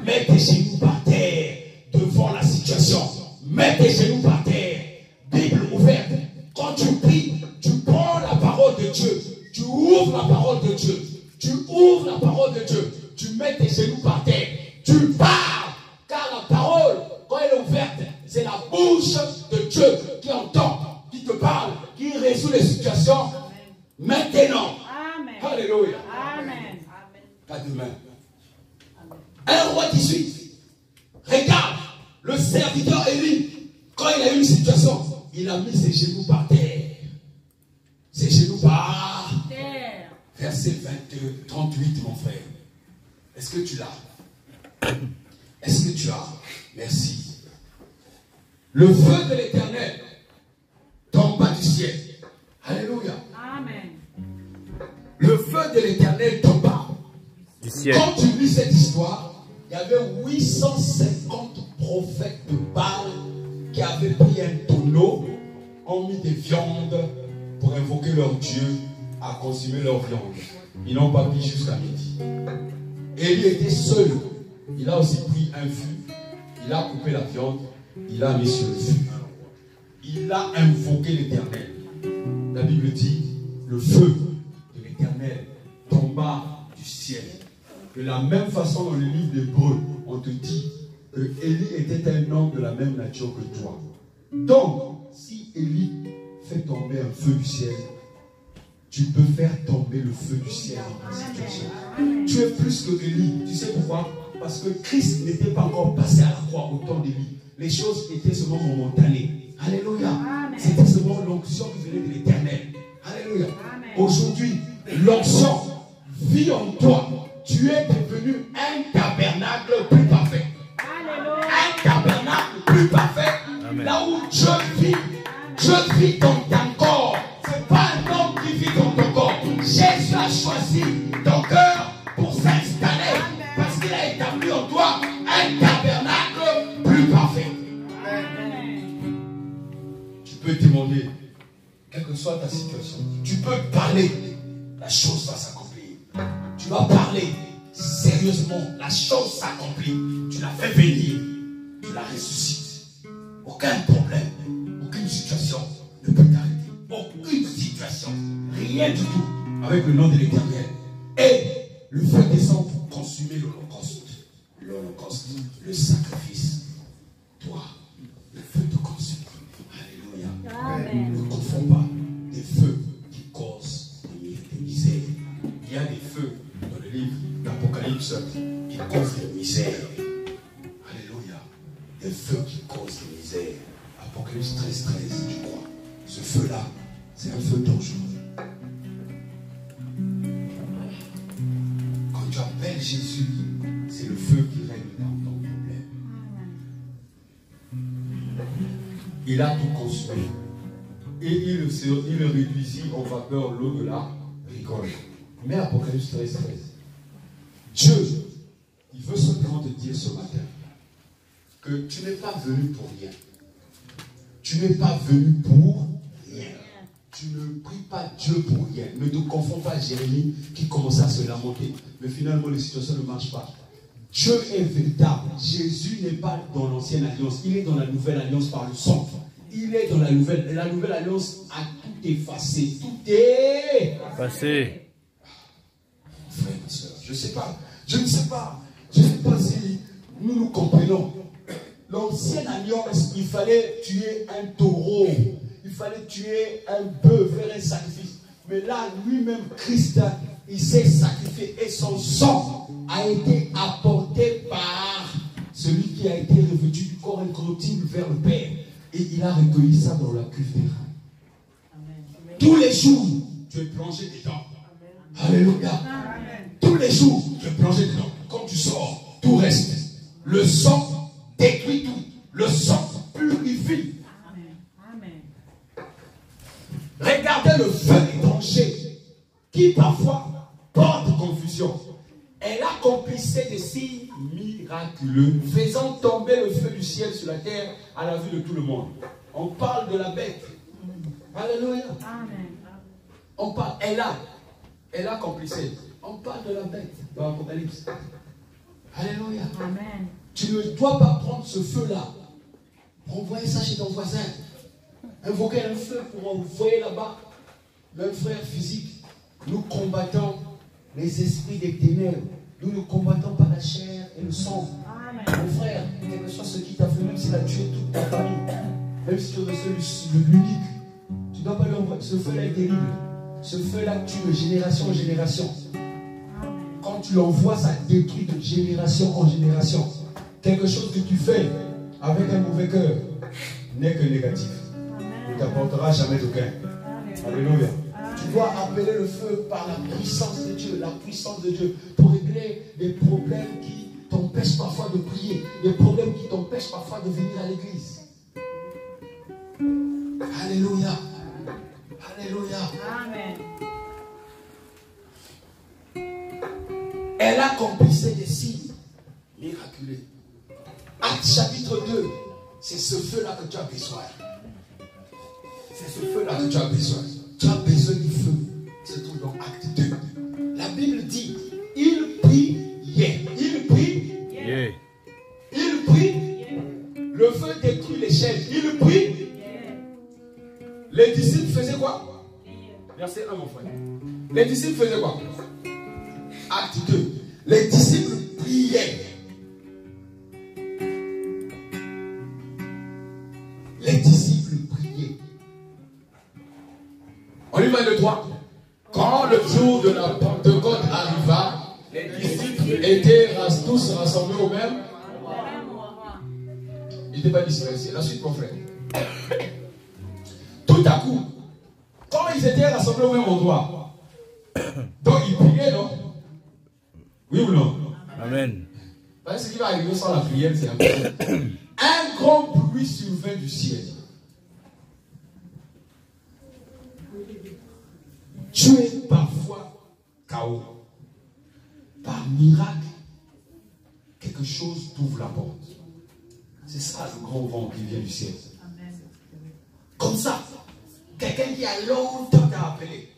Mets tes genoux par terre devant la situation. Mets tes genoux par terre. Bible ouverte. Quand tu pries, tu prends la parole de Dieu. Tu ouvres la parole de Dieu. Tu ouvres la parole de Dieu. Tu mets tes genoux par terre. Tu parles. Car la parole, quand elle est ouverte, c'est la bouche de Dieu qui entend, qui te parle, qui résout les situations. Maintenant. Amen. Alléluia. Amen. Pas demain. 1 Roi 18. Regarde, le serviteur Élie, quand il a eu une situation, il a mis ses genoux par terre. Ses genoux par terre. Verset 22, 38, mon frère. Est-ce que tu l'as? Est-ce que tu as? Merci. Le feu de l'Éternel tomba du ciel. Alléluia. Amen. Le feu de l'Éternel tomba du ciel. Quand tu lis cette histoire, il y avait 850 prophètes de Baal qui avaient pris un tonneau, ont mis des viandes pour invoquer leur Dieu à consommer leur viande. Ils n'ont pas pris jusqu'à midi. Élie était seul. Il a aussi pris un fût. Il a coupé la viande. Il a mis sur le fût. Il a invoqué l'Éternel. La Bible dit, le feu de l'Éternel tomba du ciel. De la même façon, dans le livre d'Hébreux, on te dit que Élie était un homme de la même nature que toi. Donc, si Élie fait tomber un feu du ciel, tu peux faire tomber le feu du ciel dans ta situation. Tu es plus que Élie. Tu sais pourquoi? Parce que Christ n'était pas encore passé à la croix au temps d'Élie. Les choses étaient seulement momentanées. Alléluia. C'était seulement l'onction qui venait de l'Éternel. Alléluia. Aujourd'hui, l'onction vit en toi. Tu es devenu un tabernacle plus parfait. Alléluia. Un tabernacle plus parfait. Amen. Là où Dieu vit dans ton corps. Ce n'est pas un homme qui vit dans ton corps. Jésus a choisi ton cœur pour s'installer. Parce qu'il a établi en toi un tabernacle plus parfait. Tu peux demander, quelle que soit ta situation, tu peux parler, la chose va s'accomplir. Tu vas parler sérieusement, la chose s'accomplit. Tu la fais venir, tu la ressuscites. Aucun problème, aucune situation ne situation, rien du tout, avec le nom de l'Éternel. Et le feu descend pour consumer l'holocauste, le sacrifice. Toi, le feu te consume. Alléluia. Amen. Ne confonds pas des feux qui causent des misères. Il y a des feux dans le livre d'Apocalypse qui causent des misères. Alléluia. Des feux qui causent des misères. Apocalypse 13, je crois. Ce feu-là, c'est un feu dangereux. Quand tu appelles Jésus, c'est le feu qui règle dans ton problème. Il a tout consumé. Et il le réduisit en vapeur l'eau de la rigole. Mais Apocalypse 13. Dieu, il veut simplement te dire ce matin que tu n'es pas venu pour rien. Tu n'es pas venu pour rien. Tu ne pries pas Dieu pour rien. Ne te confonds pas à Jérémie qui commençait à se lamenter. Mais finalement, les situations ne marchent pas. Dieu est véritable. Jésus n'est pas dans l'ancienne alliance. Il est dans la nouvelle alliance par le sang. Il est dans la nouvelle alliance a tout effacé. Tout est passé. Frère et soeur, je ne sais pas. Je ne sais pas si nous comprenons. L'ancienne alliance, il fallait tuer un taureau. Il fallait tuer un bœuf, faire un sacrifice. Mais là, lui-même, Christ, il s'est sacrifié. Et son sang a été apporté par celui qui a été revêtu du corps incorruptible vers le Père. Et il a recueilli ça dans la cuve des reins. Tous les jours, tu es plongé dedans. Alléluia. Amen. Tous les jours, tu es plongé dedans. Quand tu sors, tout reste. Le sang détruit tout. Le sang purifie. Amen. Regardez le feu étranger qui parfois porte confusion. Elle accomplissait des signes miraculeux, faisant tomber le feu du ciel sur la terre à la vue de tout le monde. On parle de la bête. Alléluia. Amen. On parle, elle accomplissait. On parle de la bête dans l'Apocalypse. Alléluia. Amen. Tu ne dois pas prendre ce feu-là. Envoyer ça chez ton voisin. Invoquer un feu pour envoyer là-bas. Même frère physique, nous combattons les esprits des ténèbres. Nous ne combattons pas la chair et le sang. Amen. Mon frère, quel que soit ce qui t'a fait, même s'il a tué toute ta famille, même si tu reçois l'unique, tu ne dois pas lui envoyer. Ce feu-là est terrible. Ce feu-là tue de génération en génération. Quand tu l'envoies, ça détruit de génération en génération. Quelque chose que tu fais avec un mauvais cœur n'est que négatif. Il ne t'apportera jamais de gain. Alléluia. Tu dois appeler le feu par la puissance de Dieu, pour régler les problèmes qui t'empêchent parfois de prier, les problèmes qui t'empêchent parfois de venir à l'église. Alléluia. Alléluia. Amen. Elle accomplissait des signes miraculeux. Acte chapitre 2, c'est ce feu-là que tu as besoin. C'est ce feu-là que tu as besoin. Tu as besoin du feu. C'est tout dans Acte 2. La Bible dit, il priait. Il prie. Yeah. Il prie. Yeah. Le feu détruit les chaînes. Il prie. Yeah. Les disciples faisaient quoi? Verset 1, mon frère. Les disciples faisaient quoi? Acte 2. Les disciples priaient. Les disciples priaient. On y va le 3. Quand le jour de la Pentecôte arriva, les disciples étaient tous rassemblés au même. Il n'était pas dispersé. La suite, mon frère. Tout à coup, quand ils étaient rassemblés au même endroit, donc ils priaient, non? Oui ou non? Amen. Parce que ce qui va arriver sans la prière, c'est un grand bruit survint du ciel. Tu es parfois chaos. Par miracle, quelque chose t'ouvre la porte. C'est ça le grand vent qui vient du ciel. Comme ça, quelqu'un qui a longtemps t'a appelé,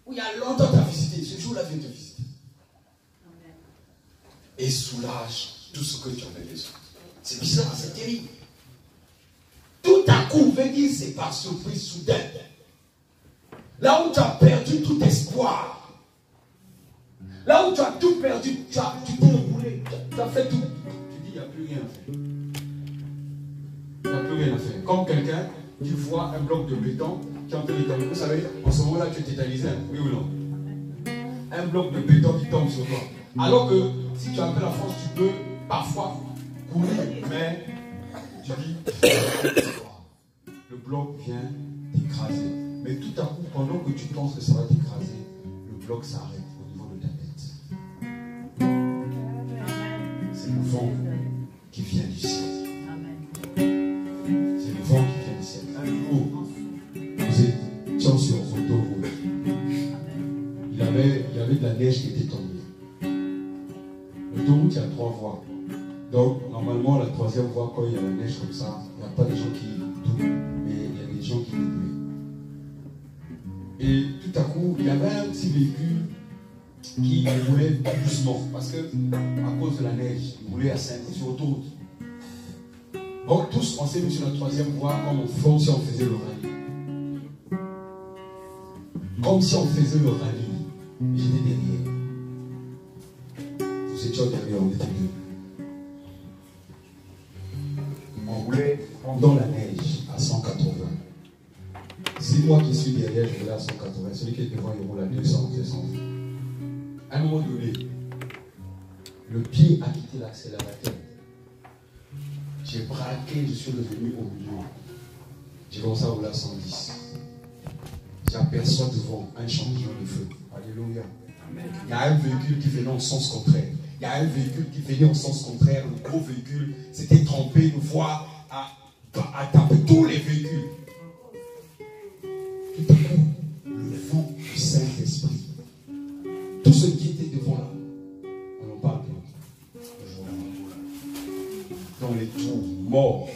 ou il y a longtemps t'a visité, ce jour-là vient te visiter. Et soulage tout ce que tu avais besoin. C'est bizarre, c'est terrible. Tout à coup, veut dire c'est par surprise soudaine. Là où tu as perdu tout espoir. Là où tu as tout perdu, tu t'es roulé, tu as fait tout. Tu dis, il n'y a plus rien à faire. Il n'y a plus rien à faire. Comme quelqu'un qui voit un bloc de béton qui est en train de tomber. Vous savez, en ce moment-là, tu es tétanisé, oui ou non? Un bloc de béton qui tombe sur toi. Alors que si tu appelles la France, tu peux parfois courir, mais tu dis, le bloc vient t'écraser. Mais tout à coup, pendant que tu penses que ça va t'écraser, le bloc s'arrête au niveau de ta tête. C'est le vent qui vient du ciel. C'est le vent qui vient du ciel. Un jour, vous étiez sur autoroute. Il y avait de la neige qui était tombée. L'autoroute, il y a 3 voies. Donc, normalement, la 3e voie, quand il y a la neige comme ça, il n'y a pas des gens qui doublent, mais il y a des gens qui doublent. Et tout à coup, il y avait un petit véhicule qui roulait doucement, parce que, à cause de la neige, il roulait à 5 sur autoroute. Donc, tous, on s'est mis sur la 3e voie, comme si on faisait le rallye. Comme si on faisait le rallye. J'étais derrière. Nous étions derrière, on était deux. On roulait dans la neige à 180. C'est moi qui suis derrière, je roulais à 180. Celui qui est devant, il roule à 200, 200. À un moment donné, le pied a quitté l'accélérateur. J'ai braqué, je suis revenu au milieu. J'ai commencé à rouler à 110. J'aperçois devant un changement de feu. Alléluia. Il y a un véhicule qui venait en sens contraire. Il y a un véhicule qui venait en sens contraire. Le gros véhicule s'était trompé de voie à taper tous les véhicules. Tout à coup, le vent du Saint-Esprit. Tout ce qui était devant là, on en parle plus. Dans les trous morts.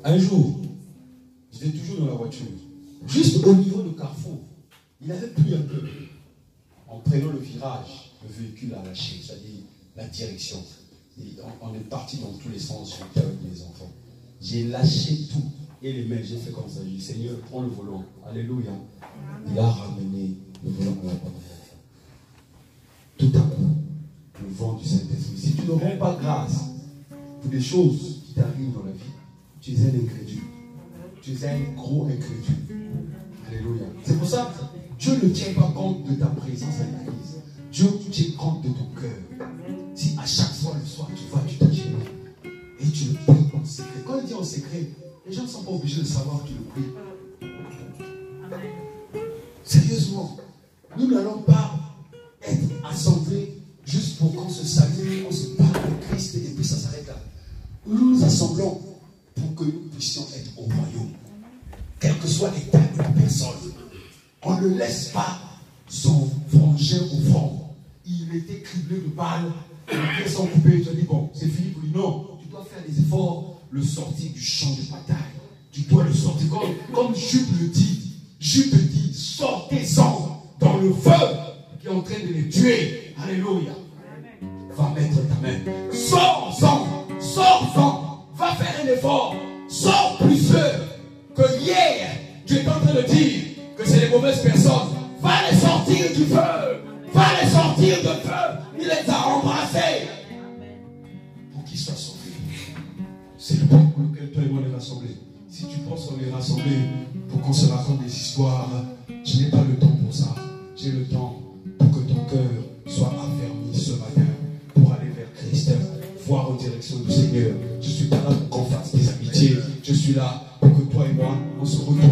Un jour, j'étais toujours dans la voiture. Juste au niveau de Carrefour, il avait plu un peu. En prenant le virage, le véhicule a lâché, c'est-à-dire la direction. Et on est parti dans tous les sens, j'étais avec les enfants. J'ai lâché tout. Et les mains, j'ai fait comme ça. J'ai dit, Seigneur, prends le volant. Alléluia. Il a ramené le volant à la bonne. Tout à coup, le vent du Saint-Esprit. Si tu ne rends pas grâce pour des choses qui t'arrivent dans la vie, tu es un incrédule. Tu es un gros incrédule. Alléluia. C'est pour ça que Dieu ne tient pas compte de ta présence à l'église. Dieu tient compte de ton cœur. Si à chaque fois le soir tu vas, tu t'agenouilles et tu le pries en secret. Quand il dit en secret, les gens ne sont pas obligés de savoir que tu le pries. Sérieusement, nous n'allons pas être assemblés juste pour qu'on se salue, qu'on se parle de Christ et puis ça s'arrête là. Nous nous assemblons pour que nous puissions être au royaume. Quel que soit l'état de la personne, on ne laisse pas son frangin au front. Il était criblé de balles, les pieds sont coupés. Tu as dit, bon, c'est fini pour lui. Non, tu dois faire des efforts, le sortir du champ de bataille. Tu dois le sortir. Comme Jude le dit, Jude dit, sortez-en dans le feu qui est en train de les tuer. Alléluia. Va mettre ta main. Sors-en, sors-en. Va faire un effort. Sors plus sûr que hier. Tu es en train de dire que c'est les mauvaises personnes. Va les sortir du feu. Va les sortir de feu. Il les a embrassés. Pour qu'ils soient sauvés. C'est le point pour lequel toi et moi on est rassemblés. Si tu penses qu'on est rassemblés pour qu'on se raconte des histoires, je n'ai pas le temps pour ça. J'ai le temps pour que ton cœur soit affermi ce matin pour aller vers Christ, voir en direction du Seigneur. Je suis pas là pour qu'on fasse des amitiés. Je suis là pour que toi et moi, on se retrouve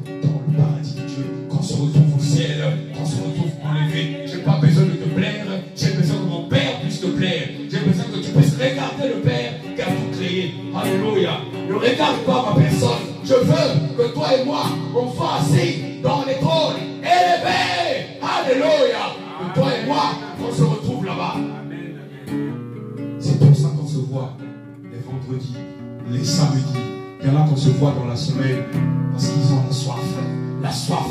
dans le paradis de Dieu, qu'on se retrouve au ciel, qu'on se retrouve enlevé. Je n'ai pas besoin de te plaire, j'ai besoin que mon Père puisse te plaire. J'ai besoin que tu puisses regarder le Père qui a tout créé. Alléluia. Ne regarde pas ma personne. Je veux que toi et moi, on soit assis dans les trônes élevés. Alléluia. Que toi et moi, on se retrouve là-bas. C'est pour ça qu'on se voit les vendredis, les samedis. Il y en a qu'on se voit dans la semaine parce qu'ils ont la soif. La soif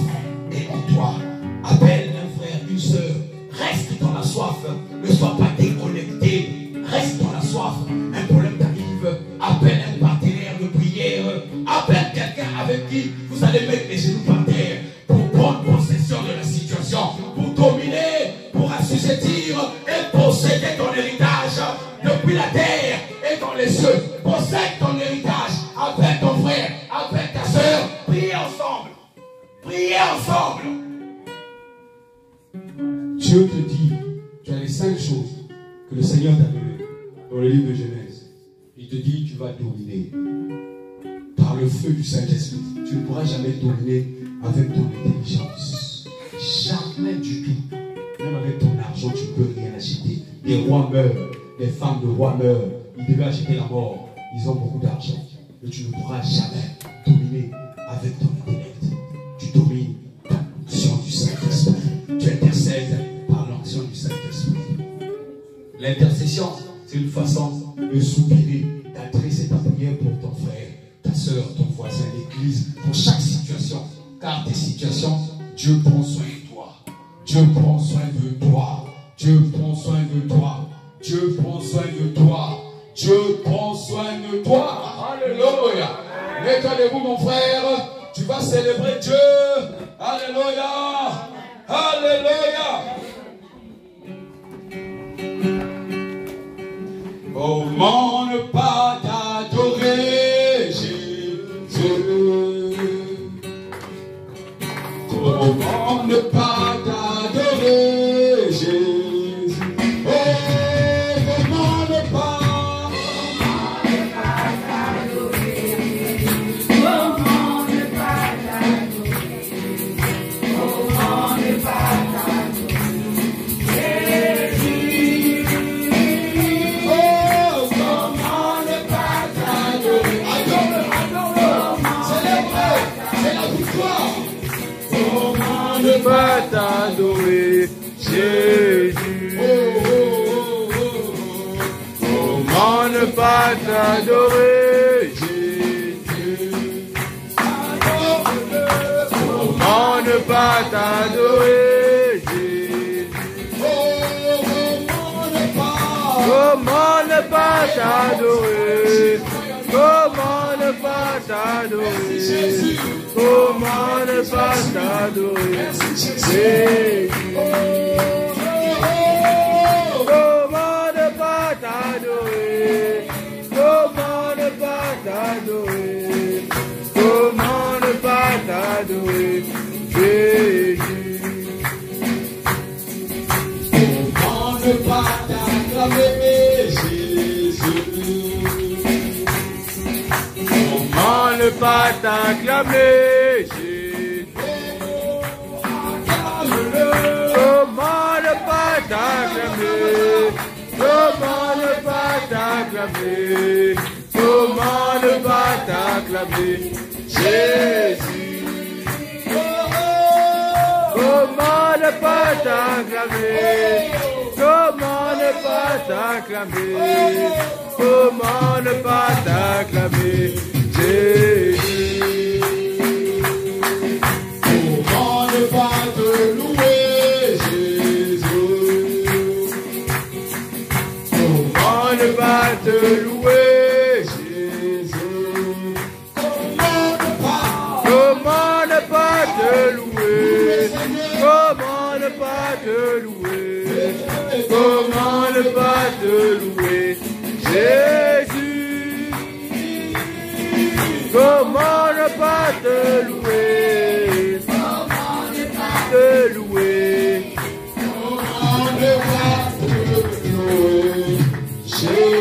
est en toi. Appelle un frère, une soeur. Reste dans la soif. Ne sois pas déconnecté. Reste dans la soif. Un problème t'arrive. Appelle un partenaire de prière. Appelle quelqu'un avec qui vous allez mettre les genoux par terre pour prendre possession de la situation, pour dominer, pour assujettir et posséder ton héritage depuis la terre et dans les cieux. Possède ton héritage avec ton frère, avec ta soeur. Priez ensemble. Priez ensemble. Dieu te dit, tu as les 5 choses que le Seigneur t'a données dans le livre de Genèse. Il te dit, tu vas dominer par le feu du Saint-Esprit. Tu ne pourras jamais dominer avec ton intelligence. Jamais du tout. Même avec ton argent, tu ne peux rien acheter. Les rois meurent, les femmes de rois meurent. Ils devaient acheter la mort. Ils ont beaucoup d'argent. Mais tu ne pourras jamais dominer avec ton intellect. Tu domines par l'onction du Saint-Esprit. Tu intercèdes par l'onction du Saint-Esprit. L'intercession, c'est une façon de soupirer, d'adresser ta prière pour ton frère, ta soeur, ton voisin, l'église, pour chaque situation. Car tes situations, Dieu prend soin de toi. Dieu prend soin de toi. Dieu prend soin de toi. Dieu prend soin de toi. Dieu prend soin de toi. Alléluia. Mets-toi debout, mon frère. Tu vas célébrer Dieu. Alléluia. Alléluia. Comment ne pas t'adorer, Jésus? Comment ne pas t'adorer, Jésus? Oh, comment ne pas t'adorer? Comment ne pas t'adorer? Comment ne pas t'adorer, Jésus? Oh, comment ne pas t'adorer? Adore-le, célèbre, c'est la victoire. Comment ne pas t'adorer, Jésus? Comment ne pas t'adorer, Jésus? Comment ne pas t'adorer, Jésus? Comment ne pas t'adorer? Comment ne pas t'adorer? Comment ne pas t'adorer, Jésus? Comment ne pas t'adorer? Comment ne pas t'adorer? Comment ne pas t'adorer, Jésus? Comment ne pas t'acclamer, Jésus? Comment ne pas t'acclamer, Jésus? Comment ne pas t'acclamer? Comment ne pas t'acclamer? Comment ne pas t'acclamer, Jésus? Comment ne pas t'acclamer? Comment ne pas t'acclamer? Comment ne pas t'acclamer, Jésus? Comment ne pas te louer, Jésus? Comment ne pas te louer, Jésus? Comment ne pas te louer? Comment ne pas te louer? Comment ne pas te louer, Jésus? Comment ne pas te louer? Comment ne pas te louer? Comment ne pas te louer, Jésus?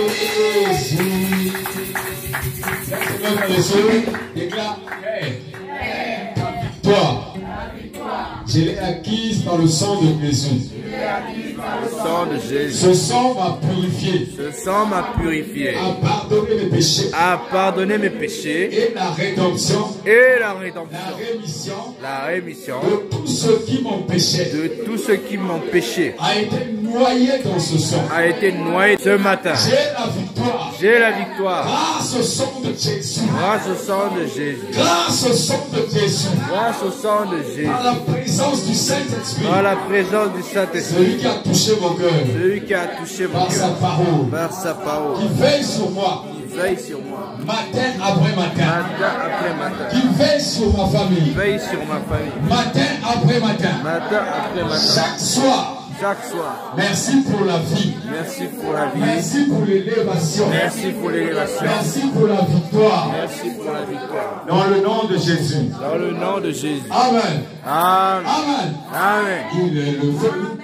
Jésus déclare ta victoire. Je l'ai acquise par le sang de Jésus. Ce sang m'a purifié. Ce sang m'a purifié. A pardonné mes péchés. A pardonné mes péchés. Et la rédemption. Et la rédemption. La rémission. La rémission. De tous ceux qui m'empêchaient. De tous ceux qui m'empêchaient. A été noyé dans ce sang. A été noyé ce matin. J'ai la victoire. J'ai la victoire. Grâce au sang de Jésus. Grâce au sang de Jésus. Grâce au sang de Jésus. Grâce au sang de Jésus. Par la présence du Saint-Esprit. Par la présence du Saint-Esprit. Celui qui a touché mon cœur. Celui qui a touché mon par cœur. sa parole. Par sa parole. Qui veille sur moi. Veille sur moi. Matin après matin. Matin après matin. Qui veille sur ma famille. Veille sur ma famille. Matin après matin. Matin après matin. Chaque soir. Chaque soir. Merci pour la vie. Merci pour la vie. Merci pour l'élévation. Merci pour l'élévation. Merci pour la victoire. Merci pour la victoire. Dans le nom de Jésus. Dans le nom de Jésus. Amen. Amen. Amen. Amen. Il est le feu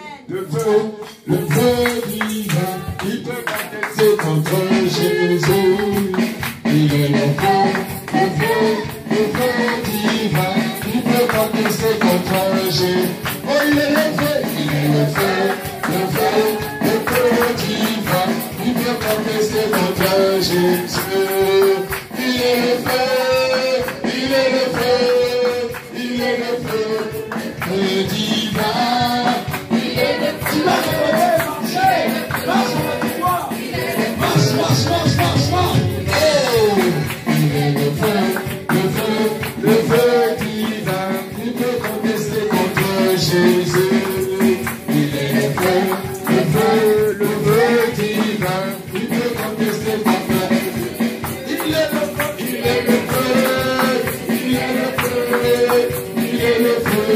divin. Il peut contester contre Jésus. Il est le feu divin. Il peut contester contre Jésus. Oh, il est le feu divin. Il peut contester contre Jésus. Il est le feu divin. Il est le feu. Marche. Le feu divin, il peut contester contre Jésus. Il est le feu divin, il peut contester contre Jésus. Il est le feu.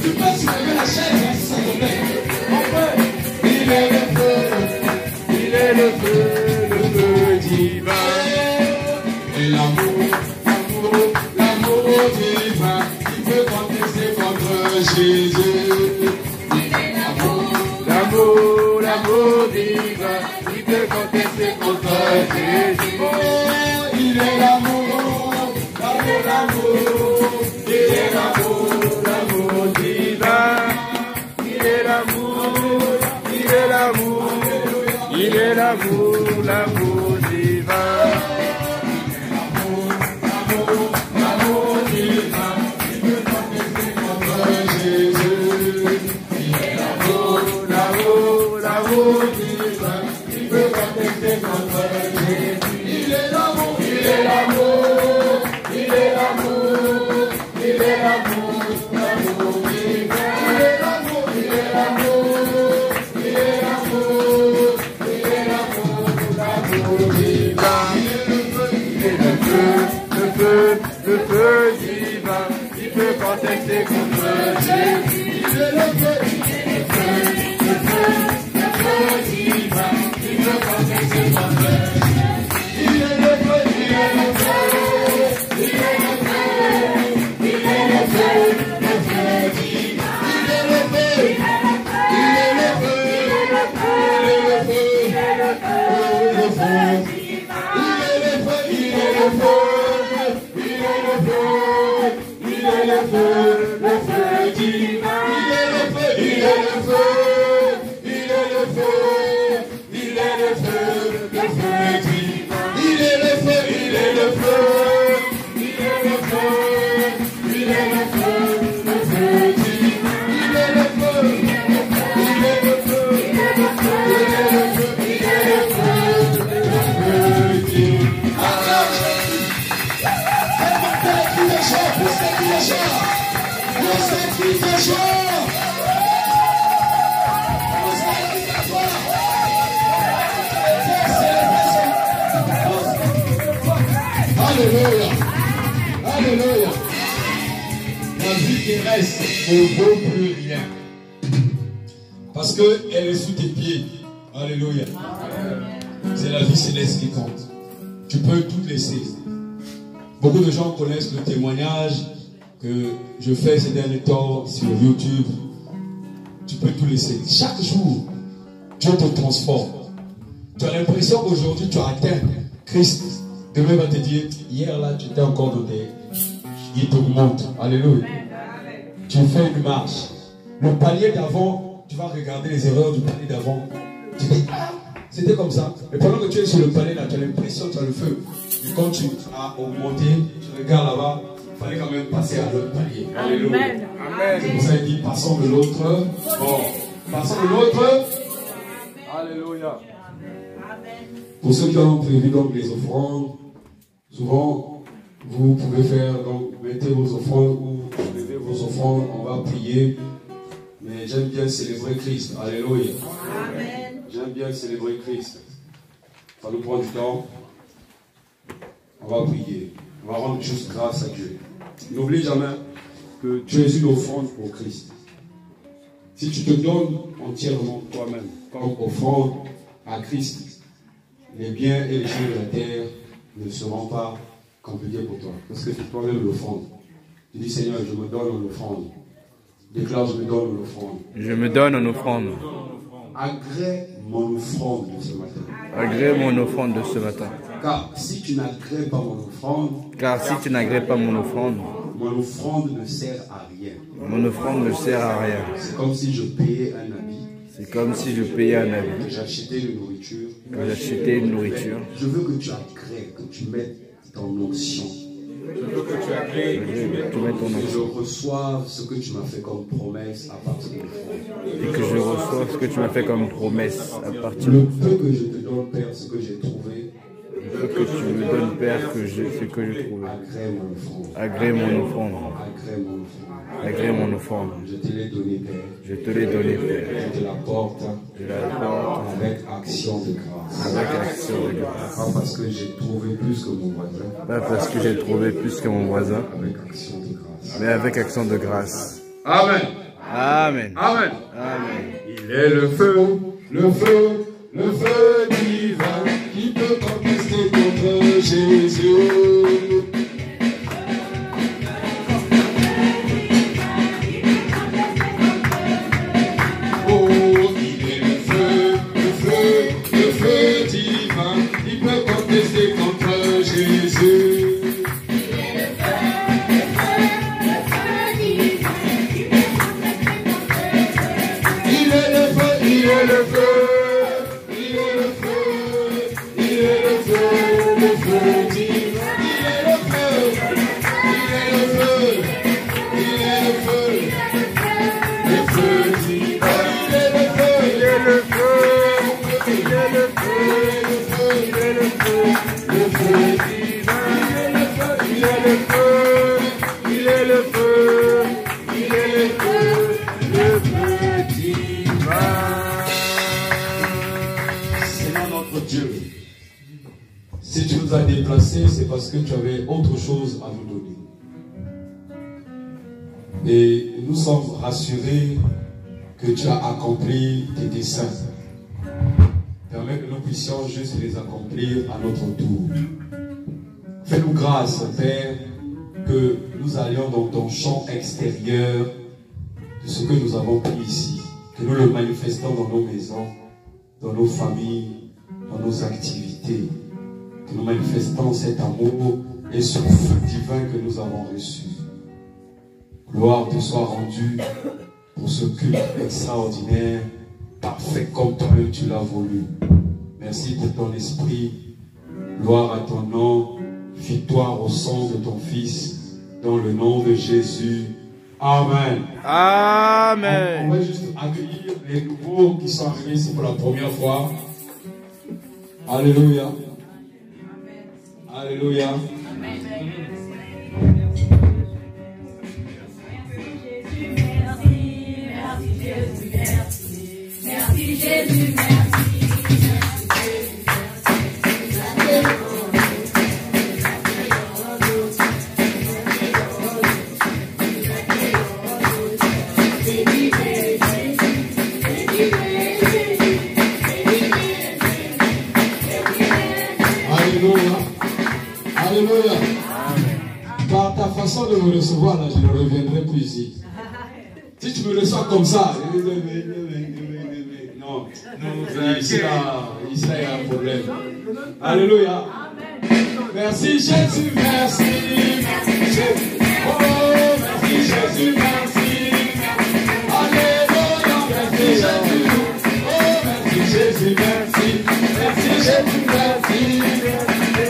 Tu peux soulever la chaise, hein, si ça te plaît. Il est le feu divin. Et l'amour divin, il peut contester contre Jésus. Il est l'amour divin, il peut contester contre Jésus. Oh, il est l'amour divin. Il est l'amour divin. Le feu divin, il peut contester contre Jésus. Il est le feu divin, il peut contester contre Jésus. Il est le feu divin, Alléluia. Alléluia. La vie qui reste ne vaut plus rien. Parce qu'elle est sous tes pieds. Alléluia. C'est la vie céleste qui compte. Tu peux tout laisser. Beaucoup de gens connaissent le témoignage que je fais ces derniers temps sur YouTube. Tu peux tout laisser. Chaque jour, Dieu te transforme. Tu as l'impression qu'aujourd'hui tu as atteint Christ. Demain va te dire, hier là tu étais encore dans des... Il t'augmente. Alléluia. Tu fais une marche. Le palier d'avant, tu vas regarder les erreurs du palier d'avant. Tu dis, ah, c'était comme ça. Mais pendant que tu es sur le palier là, tu as l'impression que tu as le feu. Et quand tu as augmenté, tu regardes là-bas, il fallait quand même passer à l'autre palier. Alléluia. Amen. C'est pour ça qu'il dit, passons de l'autre. Bon, passons de l'autre. Alléluia. Pour ceux qui ont prévu donc les offrandes, souvent, vous pouvez faire, donc, mettez vos offrandes ou levez vos offrandes, on va prier. Mais j'aime bien célébrer Christ. Alléluia. Amen. J'aime bien célébrer Christ. Ça nous prend du temps. On va prier. On va rendre juste grâce à Dieu. N'oublie jamais que tu es une offrande pour Christ. Si tu te donnes entièrement toi-même comme offrande à Christ, les biens et les choses de la terre ne seront pas compliqués pour toi. Parce que c'est toi-même l'offrande. Tu dis Seigneur, je me donne en offrande. Déclare, je me donne en offrande. Je me donne en offrande. Agrée mon offrande de ce matin. Agrée mon offrande de ce matin. Car si tu n'agrées pas mon offrande, mon offrande ne sert à rien. Mon offrande ne sert à rien. C'est comme si je payais un habit. C'est comme si je payais un habit. Que j'achetais une nourriture. Je veux que tu agrées, que tu mettes ton onction. Je veux que tu agrées, que tu mettes ton onction. Que je reçoive ce que tu m'as fait comme promesse à partir de l'offrande. Et que je reçoive ce que tu m'as fait comme promesse à partir de l'offrande. Le peu que je te donne, Père, ce que j'ai trouvé. Je veux que tu me donnes, Père, ce que j'ai trouvé. Agrée mon offrande. Agrée mon offrande. Je te l'ai donné, Père. Je te l'ai donné, Père. Je te l'apporte. Avec action de grâce. Avec action de grâce. Pas parce que j'ai trouvé plus que mon voisin. Pas parce que j'ai trouvé plus que mon voisin. Avec action de grâce. Mais avec action de grâce. Amen. Amen. Amen. Amen. Il est le feu divin qui peut contester contre Jésus. Si tu nous as déplacés, c'est parce que tu avais autre chose à nous donner. Et nous sommes rassurés que tu as accompli tes desseins. Permets que nous puissions juste les accomplir à notre tour. Fais-nous grâce, Père, que nous allions dans ton champ extérieur de ce que nous avons pris ici. Que nous le manifestons dans nos maisons, dans nos familles, dans nos activités. Que nous manifestons cet amour et ce feu divin que nous avons reçu. Gloire te soit rendue pour ce culte extraordinaire, parfait comme toi-même tu l'as voulu. Merci pour ton esprit. Gloire à ton nom. Victoire au sang de ton Fils. Dans le nom de Jésus. Amen. Amen. On va juste accueillir les nouveaux qui sont arrivés ici pour la première fois. Alléluia. Alléluia. Amen. Merci Jésus, merci. Alléluia. Par ta façon de me recevoir, là, je ne reviendrai plus ici. Si tu me reçois comme ça, non, ici, là, il y a un problème. Alléluia. Merci Jésus, merci. Merci Jésus. Oh, merci Jésus, merci. Alléluia, merci Jésus. Oh, merci Jésus, merci. Merci Jésus, merci.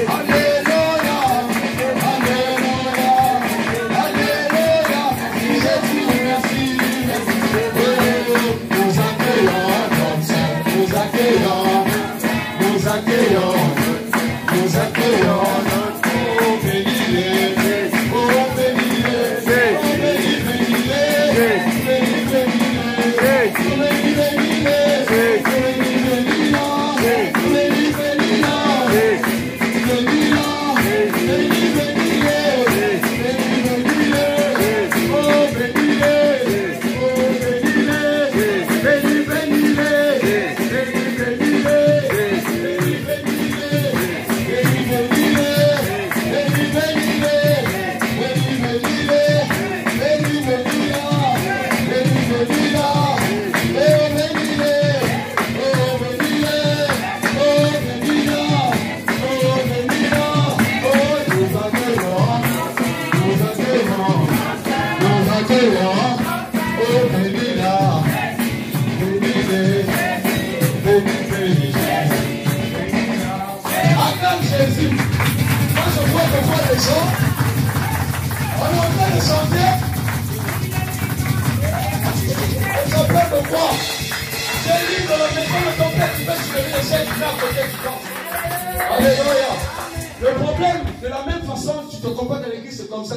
Alléluia, Alléluia, Alléluia. Merci Jésus, merci. Nous accueillons comme ça, nous accueillons, nous accueillons, nous accueillons. Oh, béni, oh, béni.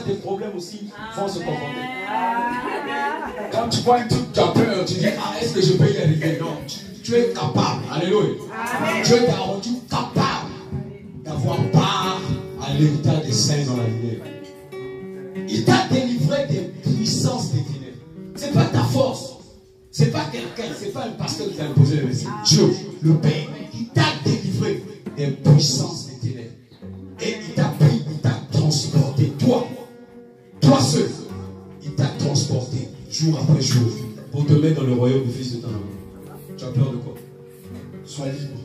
tes problèmes aussi vont se confronter. Quand tu vois un truc, tu as peur, tu dis, ah, est-ce que je peux y arriver? Non, tu es capable. Alléluia. Dieu t'a rendu capable d'avoir part à l'état des saints dans la lumière. Il t'a délivré des puissances des ténèbres. Ce n'est pas ta force. Ce n'est pas quelqu'un, ce n'est pas un pasteur qui t'a imposé le message. Dieu, le Père, il t'a délivré des puissances des ténèbres. Et il t'a pris, il t'a transporté. Toi seul, il t'a transporté jour après jour pour te mettre dans le royaume du Fils de ton amour. Tu as peur de quoi? Sois libre.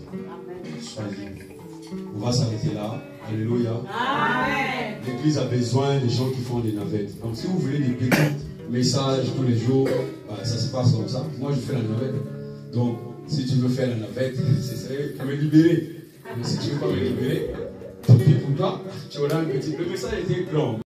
Sois libre. On va s'arrêter là. Alléluia. L'église a besoin des gens qui font des navettes. Donc si vous voulez des petits messages tous les jours, ça se passe comme ça. Moi je fais la navette. Donc si tu veux faire la navette, ce serait pour me libérer. Mais si tu ne veux pas me libérer, tant pis pour toi, tu auras un petit. Le message était long.